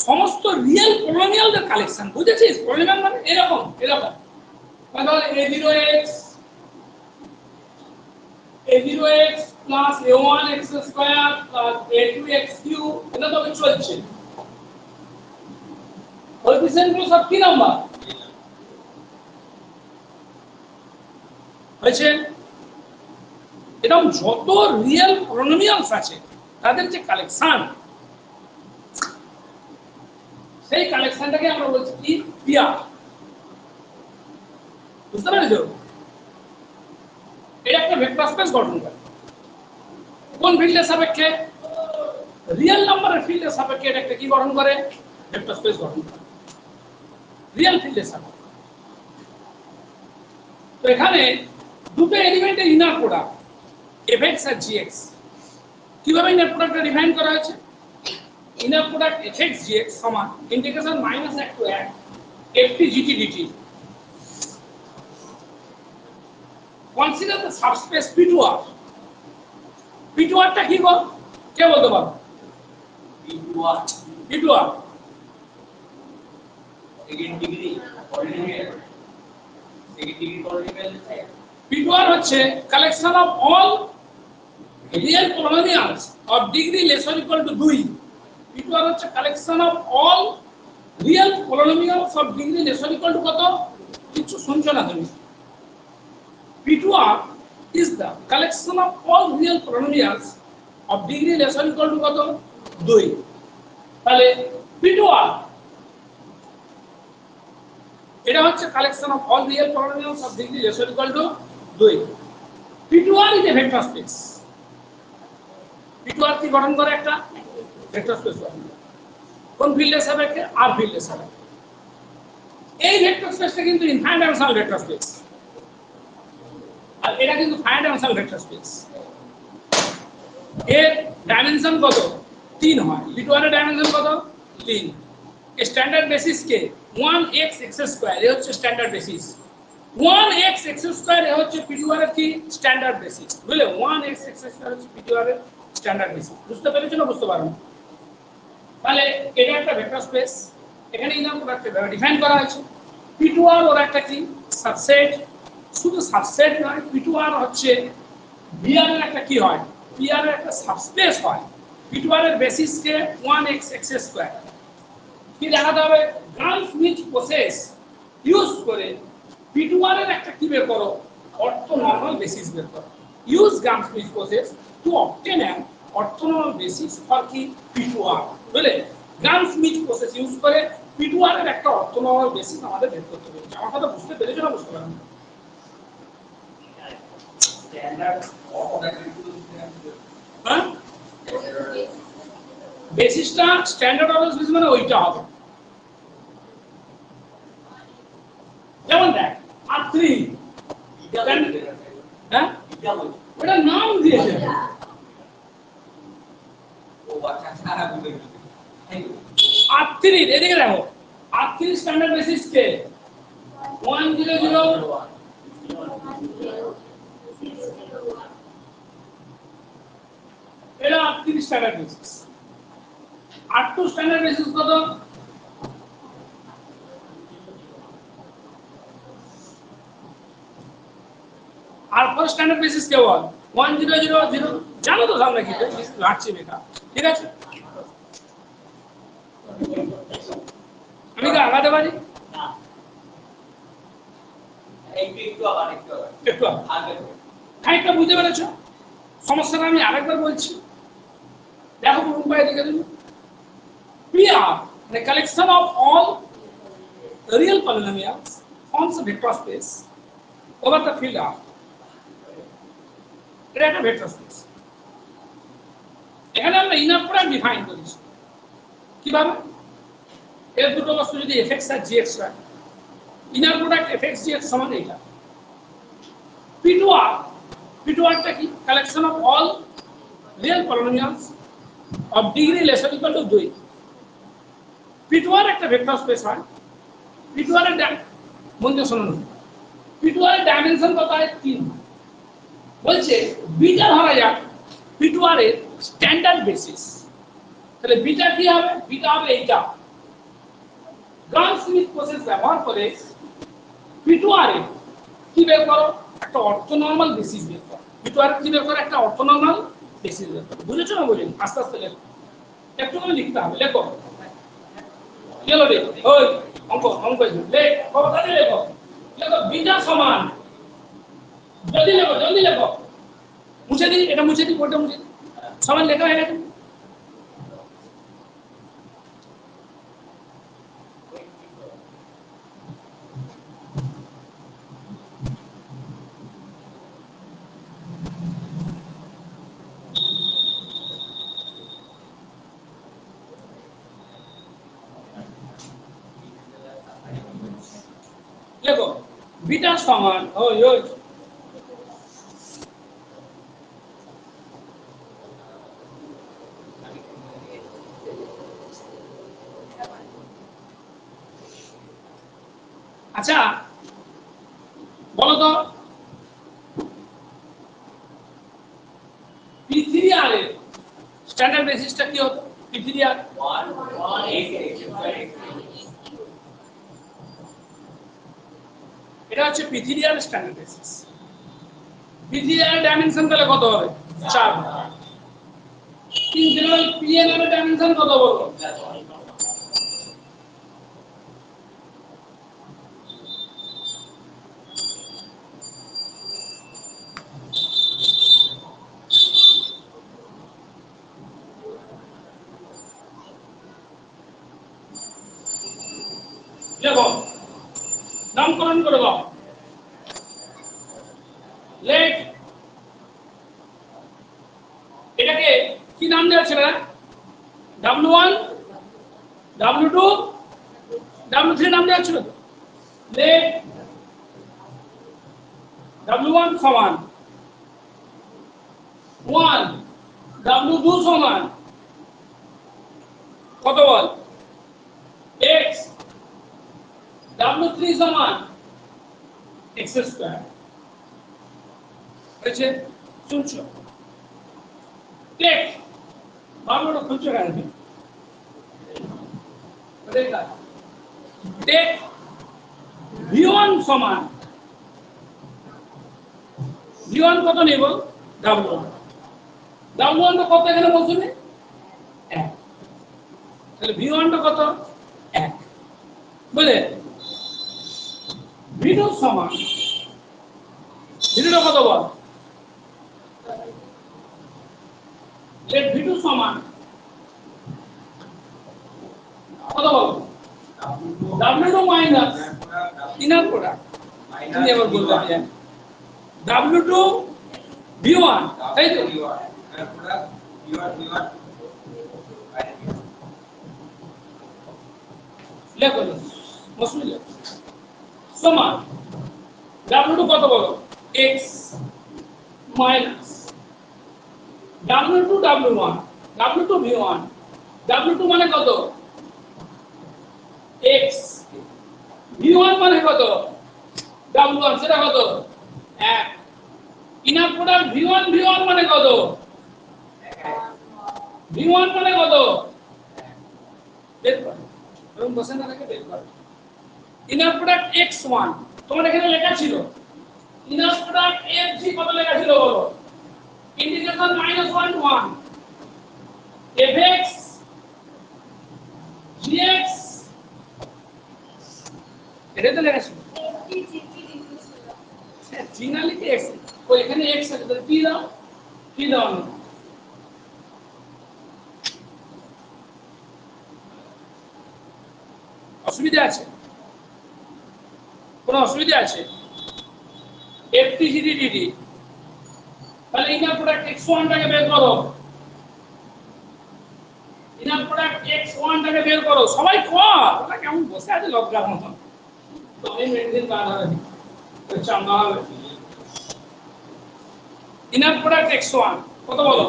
সমস্ত রিয়েল পলিনোমিয়ালদের কালেকশন বুঝেছিস পলিনোমিয়াল মানে এরকম এরকম তাহলে a0x plus a1x square plus a2x cube এটা তো চলছে কোএফিসিয়েন্ট গুলো সব কি নাম্বার হয়েছে এরকম যত রিয়েল পলিনোমিয়ালস আছে তাদের যে কালেকশন সেই কালেকশনটাকে আমরা বলছি কি পিআর বুঝতে পেরেছো এটা একটা ভেক্টর স্পেস গঠন করে কোন ফিল্ডের সাপেক্ষে রিয়েল নাম্বারের ফিল্ডের সাপেক্ষে এটা একটা কি গঠন করে ভেক্টর স্পেস গঠন করে রিয়েল ফিল্ডের সাপেক্ষে তো এখানে দুটো এলিমেন্টের ইনার প্রোডাক্ট fx আর gx কিভাবে ইনার প্রোডাক্টটা ডিফাইন করা হয়েছে ইনার প্রোডাক্ট fx gx সমান integration -1 to 1 ft gt dt consider the subspace p2r p2r টা কি বল কে বলতে পারো p2r second degree polynomial p2r হচ্ছে collection of all real polynomials of degree less or equal to 2 p2r হচ্ছে collection of all real polynomials of degree less or equal to কত কিছু শুনছো না তুমি p2r is the collection of all real polynomials of degree less or equal to কত 2 তাহলে p2r এটা হচ্ছে collection of all real polynomials of degree less or equal to 2 p2r is a vector space p2r কি গঠন করে একটা vector space গঠন করে কোন ফিল্ডের সাপেক্ষে r ফিল্ডের সাপেক্ষে এই ভেক্টর স্পেসটা কিন্তু ইনফাইনাইট ডাইমেনশনাল ভেক্টর স্পেস আর এটা কিন্তু ফাইনাইট ডাইমেনশনাল ভেক্টর স্পেস এর ডাইমেনশন কত 3 হয় p2r এর ডাইমেনশন কত 3 স্ট্যান্ডার্ড বেসিস কে 1x x2 এ হচ্ছে স্ট্যান্ডার্ড বেসিস 1x x2 এ হচ্ছে p2r এর কি স্ট্যান্ডার্ড বেসিস বুঝলে 1x x2 হচ্ছে p2r এর স্ট্যান্ডার্ড বেসিস বুঝতে পেরেছো না বুঝতে পারো তাহলে এটা একটা ভেক্টর স্পেস এখানে ইনার প্রোডাক্ট ডিফাইন করা হয়েছে p2r ওর একটা কি সাবসেট শুধু সাবসেট নয় p2r হচ্ছে vr এর একটা কি হয় pr এর একটা সাবস্পেস হয় p2r এর বেসিস কে 1x x2 কি দেখাতে হবে গ্রাম-স্মিথ প্রসেস ইউজ করে p2r এর একটা কি বের করো অর্থোনর্মাল বেসিস বের করো use Gram Schmidt process to obtain an orthonormal basis for কি p2r বুঝলে গ্রাম-স্মিথ প্রসেস ইউজ করে p2r এর একটা অর্থোনর্মাল বেসিস আমাদের বের করতে হবে আমার কথা বুঝতে পেরেছো না বুঝতে পারো স্ট্যান্ডার্ড হ্যাঁ বেসিসটা স্ট্যান্ডার্ড অফ বেসিস মানে ওইটা হবে যেমন দেখ r3 হ্যাঁ ওটা নাম দিয়েছে ও আচ্ছা সারা বুঝে গেছে r3 এদিকে দেখো r3 স্ট্যান্ডার্ড বেসিস কে 100 এটা r3 standard basis r2 standard basis কত r4 স্ট্যান্ডার্ড বেসিস কে বল 1000 জানো তো সামনে কি লাটছি বেটা ঠিক আছে আমি কি আগাতে পারি না একটু আবার একটু আগে খানিকটা বুঝতে পেরেছো সমস্যাটা আমি আরেকবার বলছি দেখো উপায় দিকে তুমি PR the collection of all real polynomials forms a vector space over the field R এটা একটা ভেক্টর স্পেস এখানে আমরা ইনার প্রোডাক্ট ডিফাইন করেছি কিভাবে এর দুটো বস্তু যদি fx আর gx হয় ইনার প্রোডাক্ট fx gx সমান এটা P2R, P2R টা কি? Collection of all real polynomials of degree less or equal to 2। P2R একটা ভেক্টর স্পেস হয়। P2R এর মনে শুনুন, P2R এর ডাইমেনশন কত হয়? 3। বলছে বিটা ধরা যাক P2R এর স্ট্যান্ডার্ড বেসিস, তাহলে বিটা কি হবে? বিটা হবে এইটা। গ্রাম স্মিথ প্রসেস ব্যবহার করে P2R এর কি বের করো? একটা অর্থোনর্মাল বেসিস বের করো। P2R কি বের করো? একটা অর্থোনর্মাল বেসিস বের করো। বুঝেছো না? বুঝেন? আস্তে আস্তে লেখো, একটু করে লিখতে হবে। লেখো চলো রে, ওই অঙ্ক লেখ, কতখানি লেখো? লেখো বিটা সমান, জলদি লেখো, জলদি লেখো। মুছে দিই, এটা মুছে দিই, ওটা মুছে দিই, সমান লেখা হয়ে গেছে। লেখো বিটা সমান, ওই ওই আচ্ছা বলো তো P3R এর স্ট্যান্ডার্ড বেসিসটা কি হতো? P3R 1 এটা হচ্ছে P3R standard basis. P3R dimension তাহলে কত হবে? 4। ইন্টিগ্রাল PNR এর ডাইমেনশন কত বলো? দেখো নামকরণ করে দাও। লেট এটাকে কি নাম দেওয়া ছিল? W1 W2 W3 নাম দেওয়া ছিল। লেট W1 সমান 1, W2 সমান কত বল? x, W3 সমান x স্কয়ার। হয়েছে? শুনছো? টেক বারবার খুঁজছো কেন? টেক V1 সমান V1 কত নেব? W1। W1 তো কত এখানে বলছো না? 1। তাহলে V1 টা কত? 1। বুঝলে? V2 সমান V2 টা কত বল? লেট V2 সমান কত বল? W2 minus inner product. তুমি এবার বলতে হবে W2 V1, তাই তো? লেখো মসুল সমান W2 কত বলো? x minus W2 W1, W2 V1, W2 মানে কত? x, V1 মানে কত? W1, সেটা কত? 1। ইনার প্রোডাক্ট V1 V1 মানে কত? V1 মানে কত? বের করো, এরকম বসে না থাকে বের করো। ইনার প্রোডাক্ট x1 তোমার এখানে লেখা ছিল। ইনার প্রোডাক্ট fg কত লেখা ছিল বলো? ইন্টিগ্রেশন -1 to 1 fx gx, এটা তো লেখা ছিল। জি না লিখে x, ওই এখানে x আছে তাহলে p দাও, p দাও না। অসুবিধা আছে? কোনো অসুবিধা আছে? ftgdd তাহলে ইনার প্রোডাক্ট x1 টাকে বের করো। ইনার প্রোডাক্ট x1 টাকে বের করো। সবাই কর, ওটা কেমন বসে আছে লজ্জার মতন। তো এই মেডিসিন কার হবে? চামড়া হবে। ইনার প্রোডাক্ট x1 কত বলো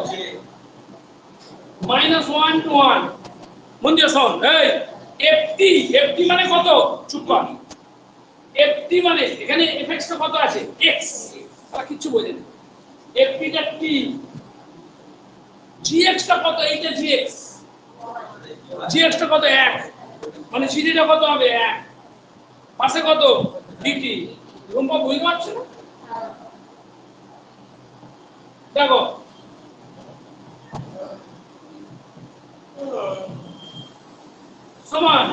-1 to 1 মন দিয়ে শোন এই ft মানে কত চুপ কর ft মানে এখানে fx টা কত আছে x আর কিছু বোঝেন ft টা t gx টা কত এইটা gx টা কত 1 মানে cd টা কত হবে 1 পাশে কত dt রুম্পা বুঝতে পারছো না দেখো সমান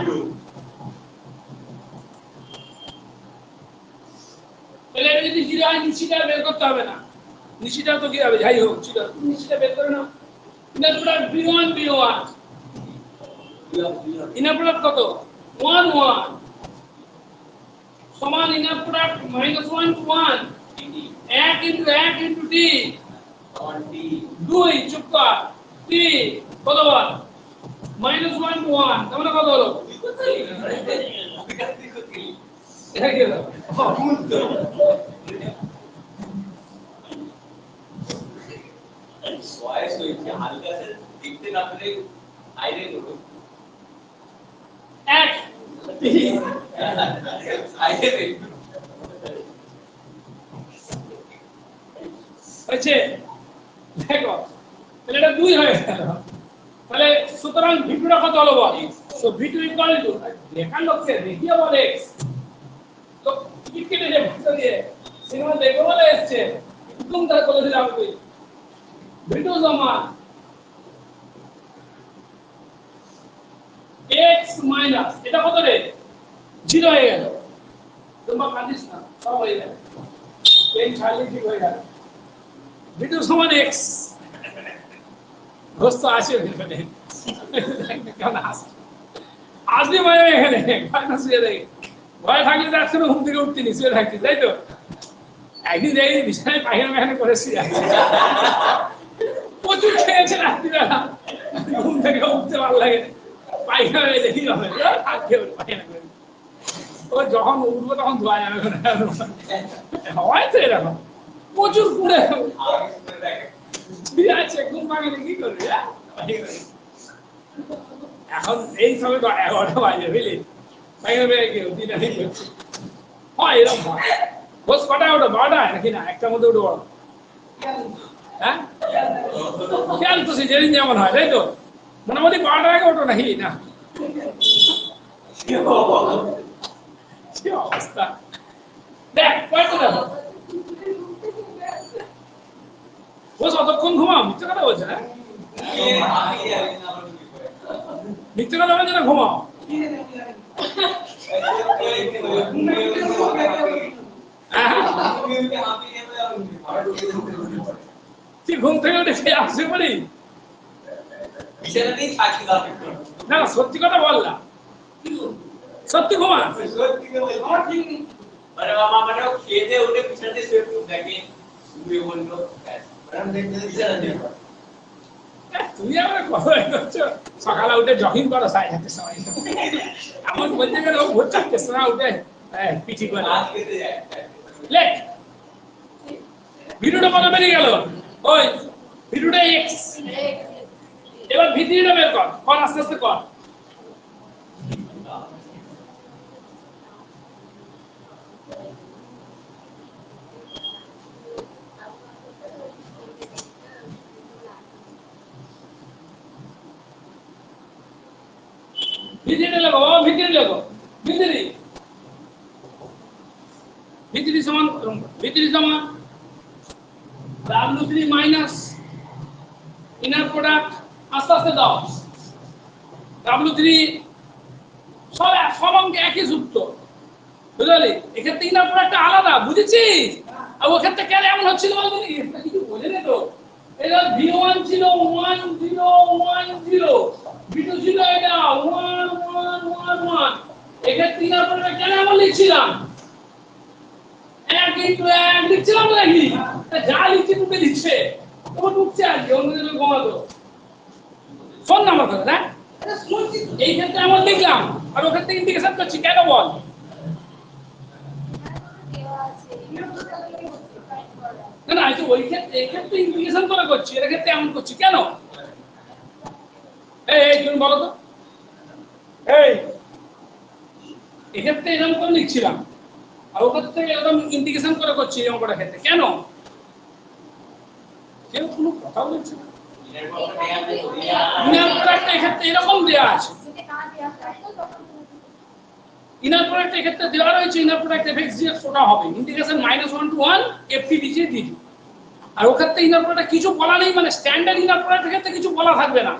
তাহলে এটা যদি জিরো হয় নিচেটা বের করতে হবে না নিচেটা তো কি হবে যাই হোক ছিল নিচেটা বের করে নাও inner product b1 inner product কত 1 1 সমান inner product -1 to 1 1 into t 2 চুপ কর t কত বার -1 to 1 তাহলে কত হলো এটা কি হলো বয়স হয়েছে হালকা সে দেখতে না পেলে আইরে করো এক আইরে হয়েছে দেখো তাহলে এটা 2 হয়ে গেল তাহলে সুতরাং v2 কত হলো বল সো v2 দেখার লক্ষ্যে দেখিয়ে বলে x তো টিকিট কেটে যে ভাষা দিয়ে সিনেমা দেখো বলে এসছে একদম তার বলে দিলাম তুই v2 সমান x মাইনাস এটা কত রে 0 হয়ে গেল তোমরা কাঁদিস না সব হয়ে গেল পেন ছাড়লে ঠিক হয়ে গেল v2 সমান x দোস্ত আছে এখানে কেমন আসবি ভাই এখানে ভয় শুয়ে দেখি ভয় থাকলে তো একসঙ্গে ঘুম থেকে উঠতে নি শুয়ে থাকতি তাই তো একদিন দেখি বিছানায় পায়খানা করে শুয়ে আছে প্রচুর খেয়েছে রাত্রিবেলা ঘুম থেকে উঠতে ভালো লাগে পায়খানা দেখি হবে পায়খানা করে ও যখন উঠবো তখন ধোয়া যাবে হয় তো এরকম প্রচুর কুড়ে আছে ঘুম ভাঙলে কি করবি এখন এই সময় 11টা বাজে বুঝলি পায়খানা বেড়ে গেল দিনে ঠিক হচ্ছে হয় এরকম হয় বস কটায় ওঠো 12টায় নাকি না একটার মধ্যে উঠে বড় হ্যাঁ খেয়াল তো সে যেদিন যেমন হয় তাই তো মোটামুটি 12টার আগে ওঠো নাকি না কি অবস্থা দেখ কয়টা দেখো বস অতক্ষণ ঘুমাও মিথ্যে কথা বলছে না মিথ্যে কথা বলছে না ঘুমাও তুই ঘুম থেকে উঠে খেয়ে আসছে বলি না সত্যি কথা বল না সত্যি ঘুমা তুমি আমার কথা করছো সকালে উঠে জগিং করো 7:30 সময় এমন বলতে গেলে ও ভোর 4টার সময় উঠে পিঠি করে লেট ভিডিওটা কত বেরিয়ে গেল ওই ভিডিওটা x এবার ভিডিওটা বের কর আস্তে আস্তে কর ভিডিওটা লাগো ভিডিও লাগো ভিডিও সমান w3 মাইনাস ইনার প্রোডাক্ট আস্তে আস্তে দাও w3 সব অঙ্কে একই সূত্র বুঝলি এক্ষেত্রে ইনার প্রোডাক্টটা আলাদা বুঝেছিস আর ওর ক্ষেত্রে কেন এমন হচ্ছিল বলবি এটা কিছু বোঝে না তো এটা v1 ছিল 1 0 1 0 v2 ছিল এটা 1 1 1 1 এক্ষেত্রে ইনার প্রোডাক্ট কেন এমন লিখছিলাম এক ইনটু এক লিখছিলাম নাকি যা লিখছি তুমি লিখছে ও ঢুকছে আজকে অন্যদের ঘুমাতো শোন না আমার কথা না এই ক্ষেত্রে এমন লিখলাম আর ওখান থেকে ইন্ডিকেশন করছি কেন বল না না এই তো ওই ক্ষেত্রে এই ক্ষেত্রে ইন্টিগ্রেশন করে করছি, এর ক্ষেত্রে এমন করছি কেন? এই তুমি বলো তো, এই এক্ষেত্রে এরকম করে লিখছিলাম আর ওক্ষেত্রে এরকম ইন্টিগ্রেশন করে করছি এই অঙ্কটার ক্ষেত্রে কেন? কেউ কোনো কথা বলছে না। ইনার প্রোডাক্ট এক্ষেত্রে এরকম দেওয়া আছে, ইনার প্রোডাক্ট এক্ষেত্রে দেওয়া রয়েছে, ইনার প্রোডাক্ট এফএক্স জি ওটা হবে integration -1 to 1 f t d g d t. আর ওক্ষেত্রে ইনার প্রোডাক্ট কিছু বলা নেই, মানে স্ট্যান্ডার্ড ইনার প্রোডাক্টের ক্ষেত্রে কিছু বলা থাকবে না।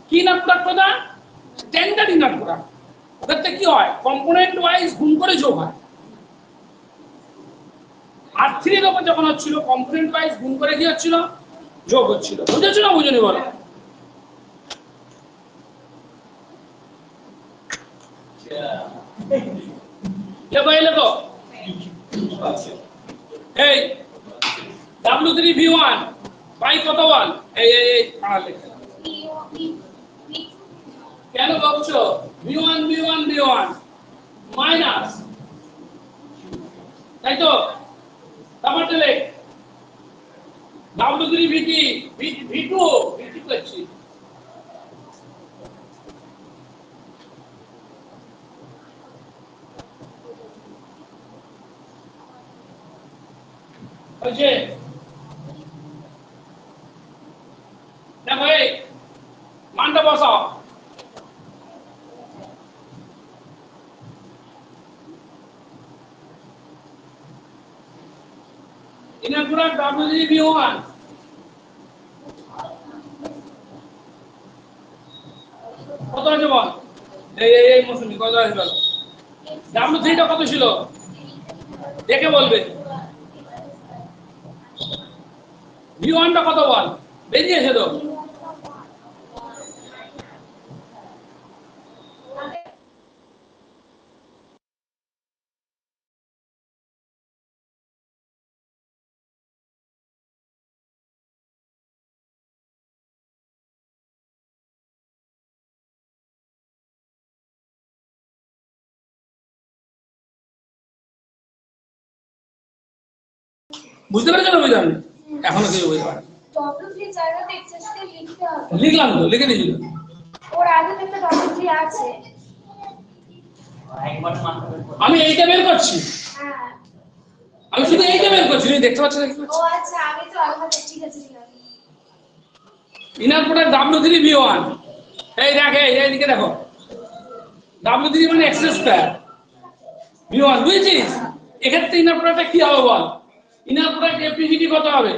কি ইনার প্রোডাক্ট না স্ট্যান্ডার্ড ইনার প্রোডাক্ট, ওক্ষেত্রে কি হয় কম্পোনেন্ট ওয়াইজ গুণ করে যোগ হয়। R3 এর উপর যখন হচ্ছিল কম্পোনেন্ট ওয়াইজ গুণ করে কি হচ্ছিল যোগ হচ্ছিল। বুঝেছো না বুঝুনি বলো? লেখো এই লেখো এই W3V1 বাই কত বল এই পাড়া লেখো কেন বলছো V1 মাইনাস তাই তো তারপর লেখ W3V2 V2 করছি ওকে না ভাই মানটা বসাও ইনার প্রোডাক্ট W3V1 কত আছে বল এই মৌসুমি কত আছে বল W3 টা কত ছিল দেখে বলবে V1 টা কত বল বেরিয়েছে তো বুঝতে পেরেছো না বুঝলাম এখনো কিছু বুঝতে পারি W3 জায়গাতে এক্সেসকে লিখতে হবে। লিখলাম তো লিখে দিয়েছিল ওর আগে তো একটা W3 আছে। আমি এইটা বের করছি হ্যাঁ আমি শুধু এইটা বের করছি তুমি দেখতে পাচ্ছ না কি ও করছি আচ্ছা আমি তো আলাদা ঠিক আছে ঠিক আছে। ইনার প্রোডাক্ট W3V1 এই দেখ এইদিকে দেখো W3 মানে x স্কয়ার V1 বুঝছিস এক্ষেত্রে ইনার প্রোডাক্টটা কি হবে বল ইনার প্রোডাক্ট FTGT কত হবে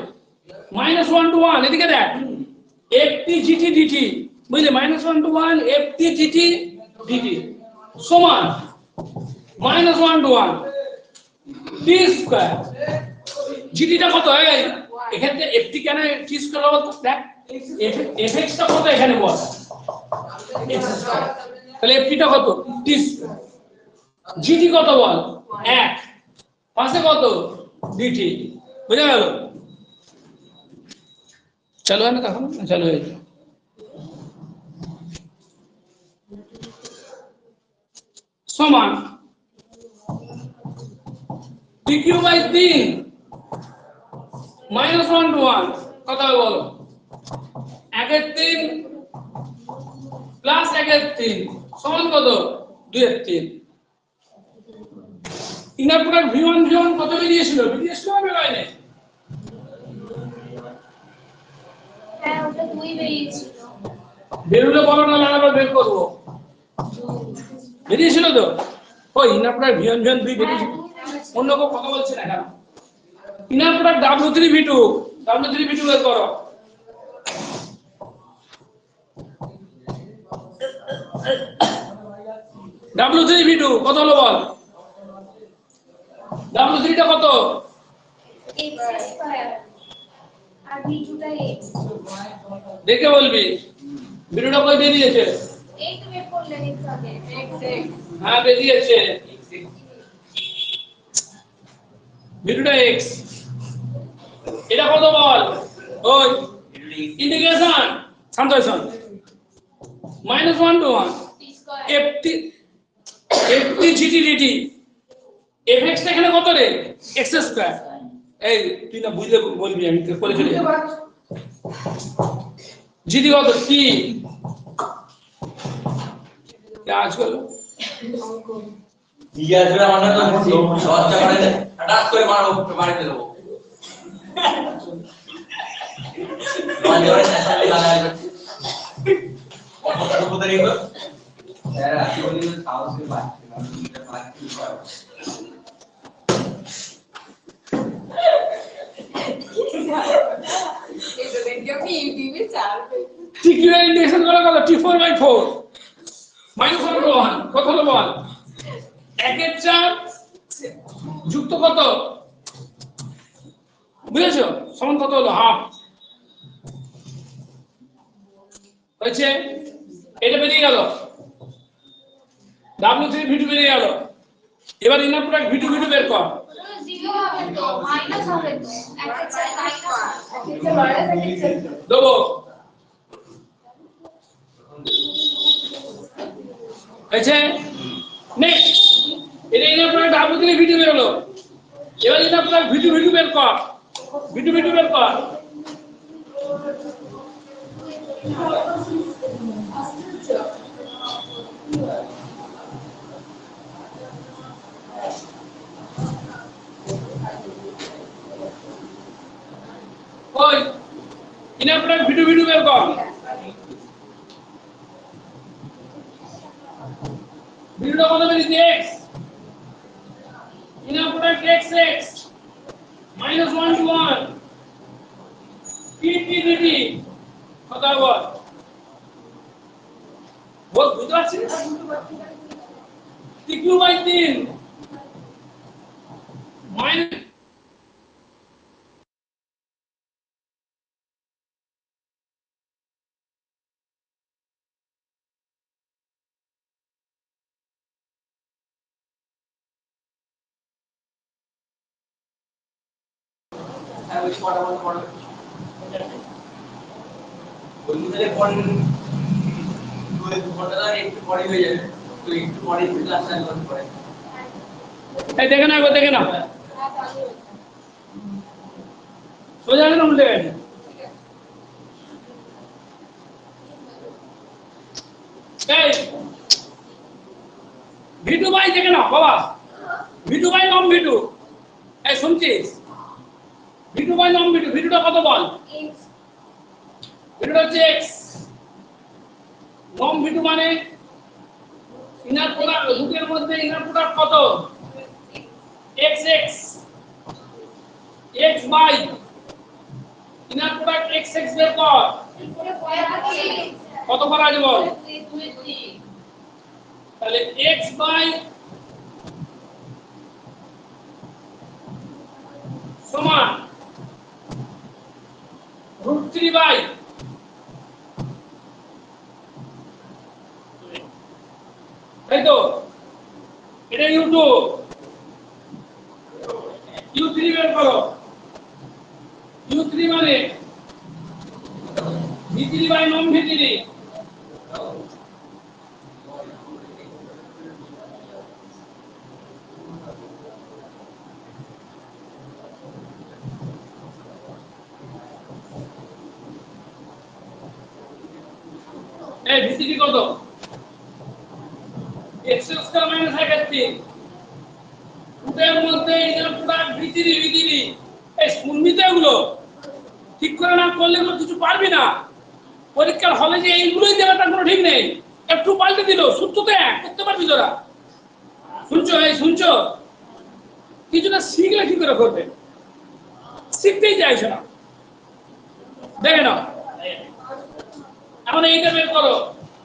-1 to 1 এদিকে দেখ FTGT dt বুঝলে -1 to 1 FTGT dt সমান -1 to 1 t স্কয়ার GT টা কত এই এক্ষেত্রে FT কেন t স্কয়ার বলতো দেখ fx টা কত এখানে বল x স্কয়ার তাহলে FT টা কত t স্কয়ার GT কত বল 1 পাশে কত dt বুঝা গেল চালু হয় না তখন চালু হয়ে যায় সমান dq বাই 3 -1 to 1 কত হবে বলো 1 এর 3 প্লাস 1 এর 3 সমান কত 2 এর 3 ইনার প্রোডাক্ট V1 কত বেরিয়েছিল হবে লাইনে হ্যাঁ ওটা 2 বেরিয়েছিল। বেরুলে বলো না আবার বের করব বেরিয়েছিল তো ওই ইনার প্রোডাক্ট V1 2 বেরিয়েছিল অন্য কেউ কথা বলছে না কেন ইনার প্রোডাক্ট W3V2 বের করো W3V2 কত হলো বল W3 টা কত x স্কয়ার আর v2 টা x। দেখে বলবি ভিডিওটা কই বেরিয়েছে এই তো বের করলেন x আগে x হ্যাঁ বেরিয়েছে ভিডিওটা x এটা কত বল ওই integration something -1 to 1 t square FT GT dt fx টা এখানে কত রে x স্কয়ার এই তুই না বুঝলে বলবি, আমি তো করে চলে যাব। জিডি কত? কি কাজ করলো? জিজ্ঞাসা করে আমরা তো লজ্জা করে হঠাৎ করে মারবো, বাড়িতে দেবো। লজ্জা করে ন্যাচারালি গালাগালি করছে। কতটা উপরে গেল? স্যার আজকে বলি সাহসে বাড়ছে না, বাড়ছে করে। এটা দেখি আমি ইউটিউবে ছাড়বো। TQ ইন্টিগ্রেশন করা কত? T4/4 -1 কত হলো বল? 1/4 যুক্ত কত বুঝেছো? সমান কত হলো? হাফ হয়েছে। এটা বেরিয়ে গেল, W3 V2 বেরিয়ে গেল। এবার ইনার প্রোডাক্ট V2 বের কর। 0 হবে তো মাইনাস হবে তো 1/4 মাইনাস দেবো হয়েছে। নেক্সট এটা ইনার প্রোডাক্ট W3 V2 বের হলো। এবার ইনার প্রোডাক্ট V2 বের কর। V2 বের কর। ওই ইনার প্রোডাক্ট V2 বের কর। ভিডিওটা কত বেরিয়েছে? x inner product x -1 to 1 p dt কত হবে? বহুত বুঝতে পারছিস? TQ/3 মাইনাস ওই কটা বন্ধ করো। ওই মিটারে পরে দুই ঘন্টা একটু পরে হয়ে যাবে, তো একটু পরে ক্লাস চালু করতে পারে। এই দেখে না, দেখে না সোজা না উল্টে গেছে। এই V2 দেখে না বাবা, V2 নম V2। এই শুনছিস? V2 নম V2, V2টা কত বল? V2টা হচ্ছে x, নম V2 মানে ইনার প্রোডাক্ট রুটের মধ্যে ইনার প্রোডাক্ট কত? x by inner product x বের কর। কত করা আছে বল? তাহলে x বাই সমান √3 বাই তাই তো, এটা U2 U3 বের করো। U3 মানে V3 বাই নম V3। এই V3 কত? x স্কয়ার মাইনাস 1/3 রুটের মধ্যে ইনার প্রোডাক্ট V3 এই শুনবি তো এগুলো, ঠিক করে না করলে এগুলো কিছু পারবি না। পরীক্ষার হলে যে এইগুলোই দেবে তার কোনো ঠিক নেই। একটু পাল্টে দিল, সূত্র তো এক, করতে পারবি তোরা। শুনছো? এই শুনছো? কিছুটা শিখলে কি করে করবে? শিখতেই চাইছো না। দেখে নাও, এখন এইটা বের করো,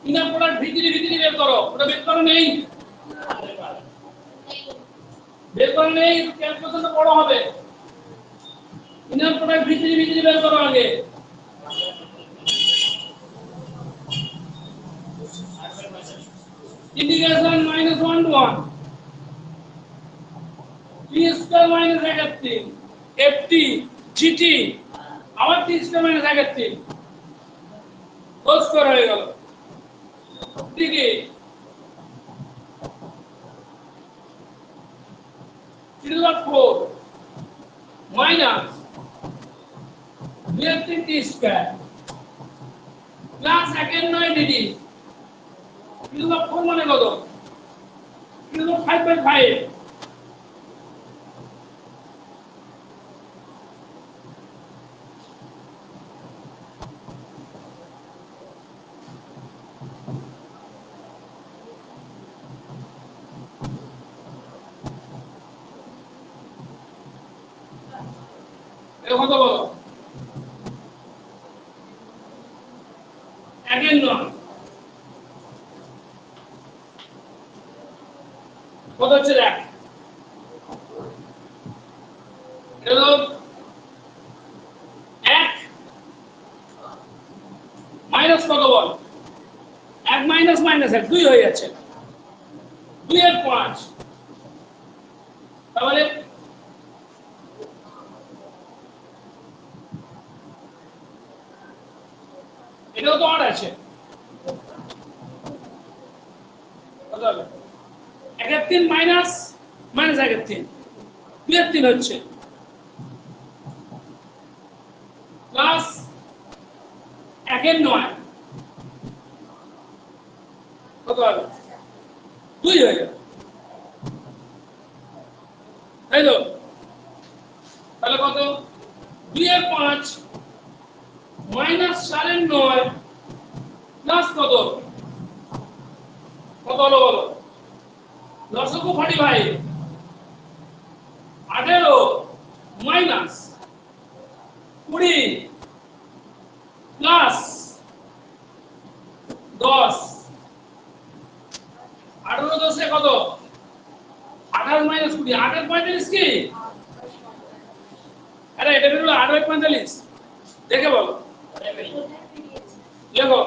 ইনার প্রোডাক্ট V3 বের করো। ওটা বের করো নেই? বের করো নেই, ক্যালকুলেশনটা বড় হবে। ইনার প্রোডাক্ট V3 বের করো আগে। Integration -1 to 1 p square minus 1/3 ft gt আবার t square minus 1/3 whole square হয়ে গেল। ঠিক আছে, 3/4 মাইনাস 2/3 স্কয়ার প্লাস 1/9 ডিডি কিলো 4 মানে কত কিলো 5/5 এর কত বলো 1/9 কত হচ্ছে দেখ হলো 1 মাইনাস কত বল 1 মাইনাস মাইনাস 1 2 হয়ে যাচ্ছে 2/5 তাহলে এটাও তো 8 আছে কত হবে 1/3 মাইনাস মাইনাস 1/3 2/3 হচ্ছে প্লাস 1/9 কত হবে 2 হয়ে যাবে তাই তো তাহলে কত 2/5 মাইনাস 9.5 প্লাস কত কত হলো বলো লসগু 45 18 মাইনাস 20 প্লাস 10 18 10 কত 28 মাইনাস 20 28 45 কি আরে এটা হলো 28 45 দেখে বলো লেখো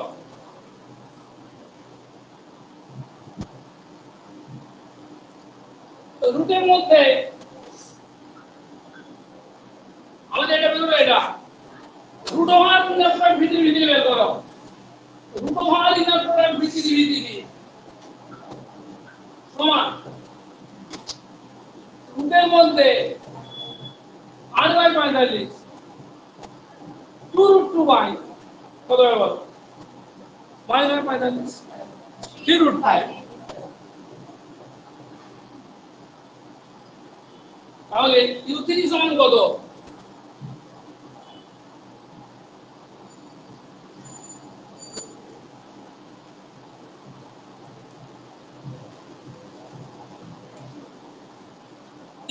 রুটের মধ্যে আমাদের এটা বের এটা রুট ওভার ইনভার্স ভিতরে ভিতরে বের করো রুট ওভার ইনভার্স ভিতরে ভিতরে সমান রুটের মধ্যে 8/45 2 root 2 by কত হবে বলো 5/45 3 root 5 তাহলে u3 সমান কত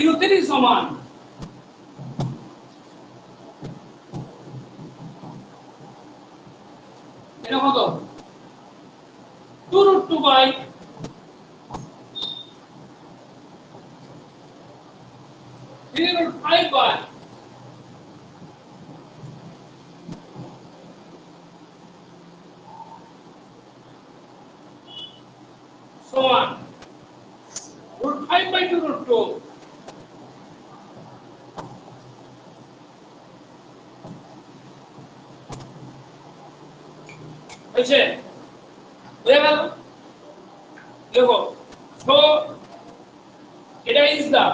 u3 সমান এটা কত 2 root 2 by 3 root 5 by সমান root 5 by 2 root 2 হয়েছে বুঝে গেল দেখো তো এটা is the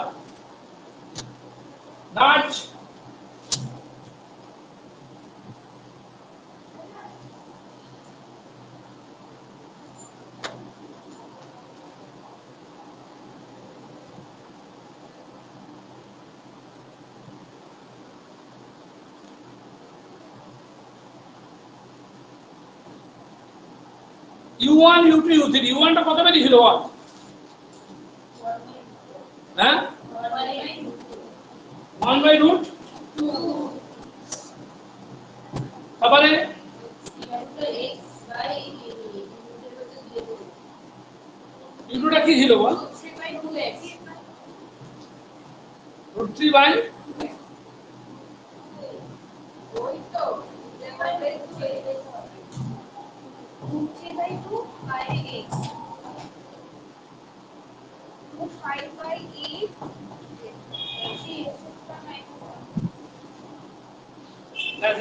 nut u1 u2 u3 u1 টা কত বেরিয়েছিল বল হ্যাঁ 1 by root তারপরে u2 টা কি ছিল বল root 3 by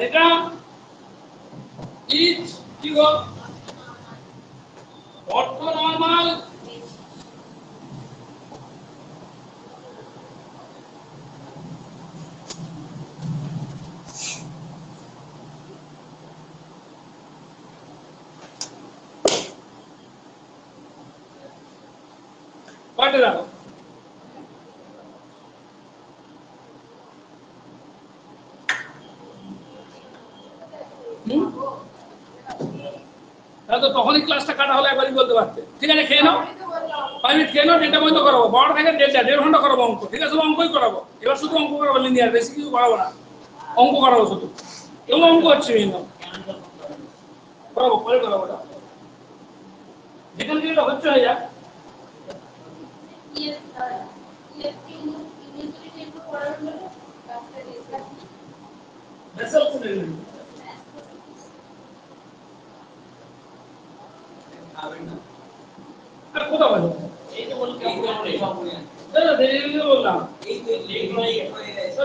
যেটা ইজ কি গো অর্থনর্মাল কাটে রাখো। তো তখনই ক্লাসটা কাটা হলে একবারই বলতে পারতে। ঠিক আছে, খেয়ে নাও, 5 মিনিট খেয়ে নাও, ডেটা বন্ধ করাবো। 12টা থেকে 1.5 ঘন্টা করাবো অঙ্ক। ঠিক আছে, শুধু অঙ্কই করাবো এবার, শুধু অঙ্ক করাবো, লিনিয়ার, বেশি কিছু করাবো না, অঙ্ক করাবো শুধু। এগুলো অঙ্ক হচ্ছে বিভিন্ন করাবো, পরে করাবো। যেখান থেকে হচ্ছে হয়ে যাক। কোথাও বলো, এই যে বললাম এই সব মনে আছে। বললাম এই তো এইগুলো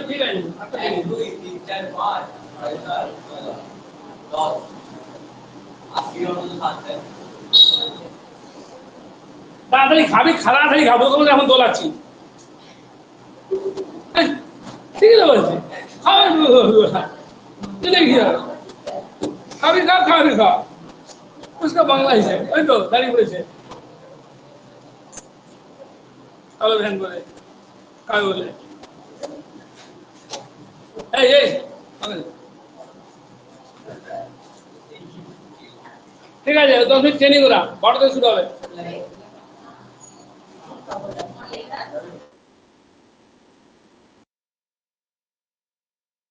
ঠিক আছে। 1 2 3 4 5 6 7 10 আজকে হলো 7 তাড়াতাড়ি খাবি, তাড়াতাড়ি খাবো, তোমাকে এখন দোলাচ্ছি। ঠিক আছে বলছি, খাওয়া কি খাবি খা, খাবি খা, उसका বাংলা হিসেবে ওই তো দাঁড়িয়ে পড়েছে কালো ভ্যান করে কালো বলে। এই ঠিক আছে, 10 মিনিট ট্রেনিং ওরা 12টা শুরু হবে।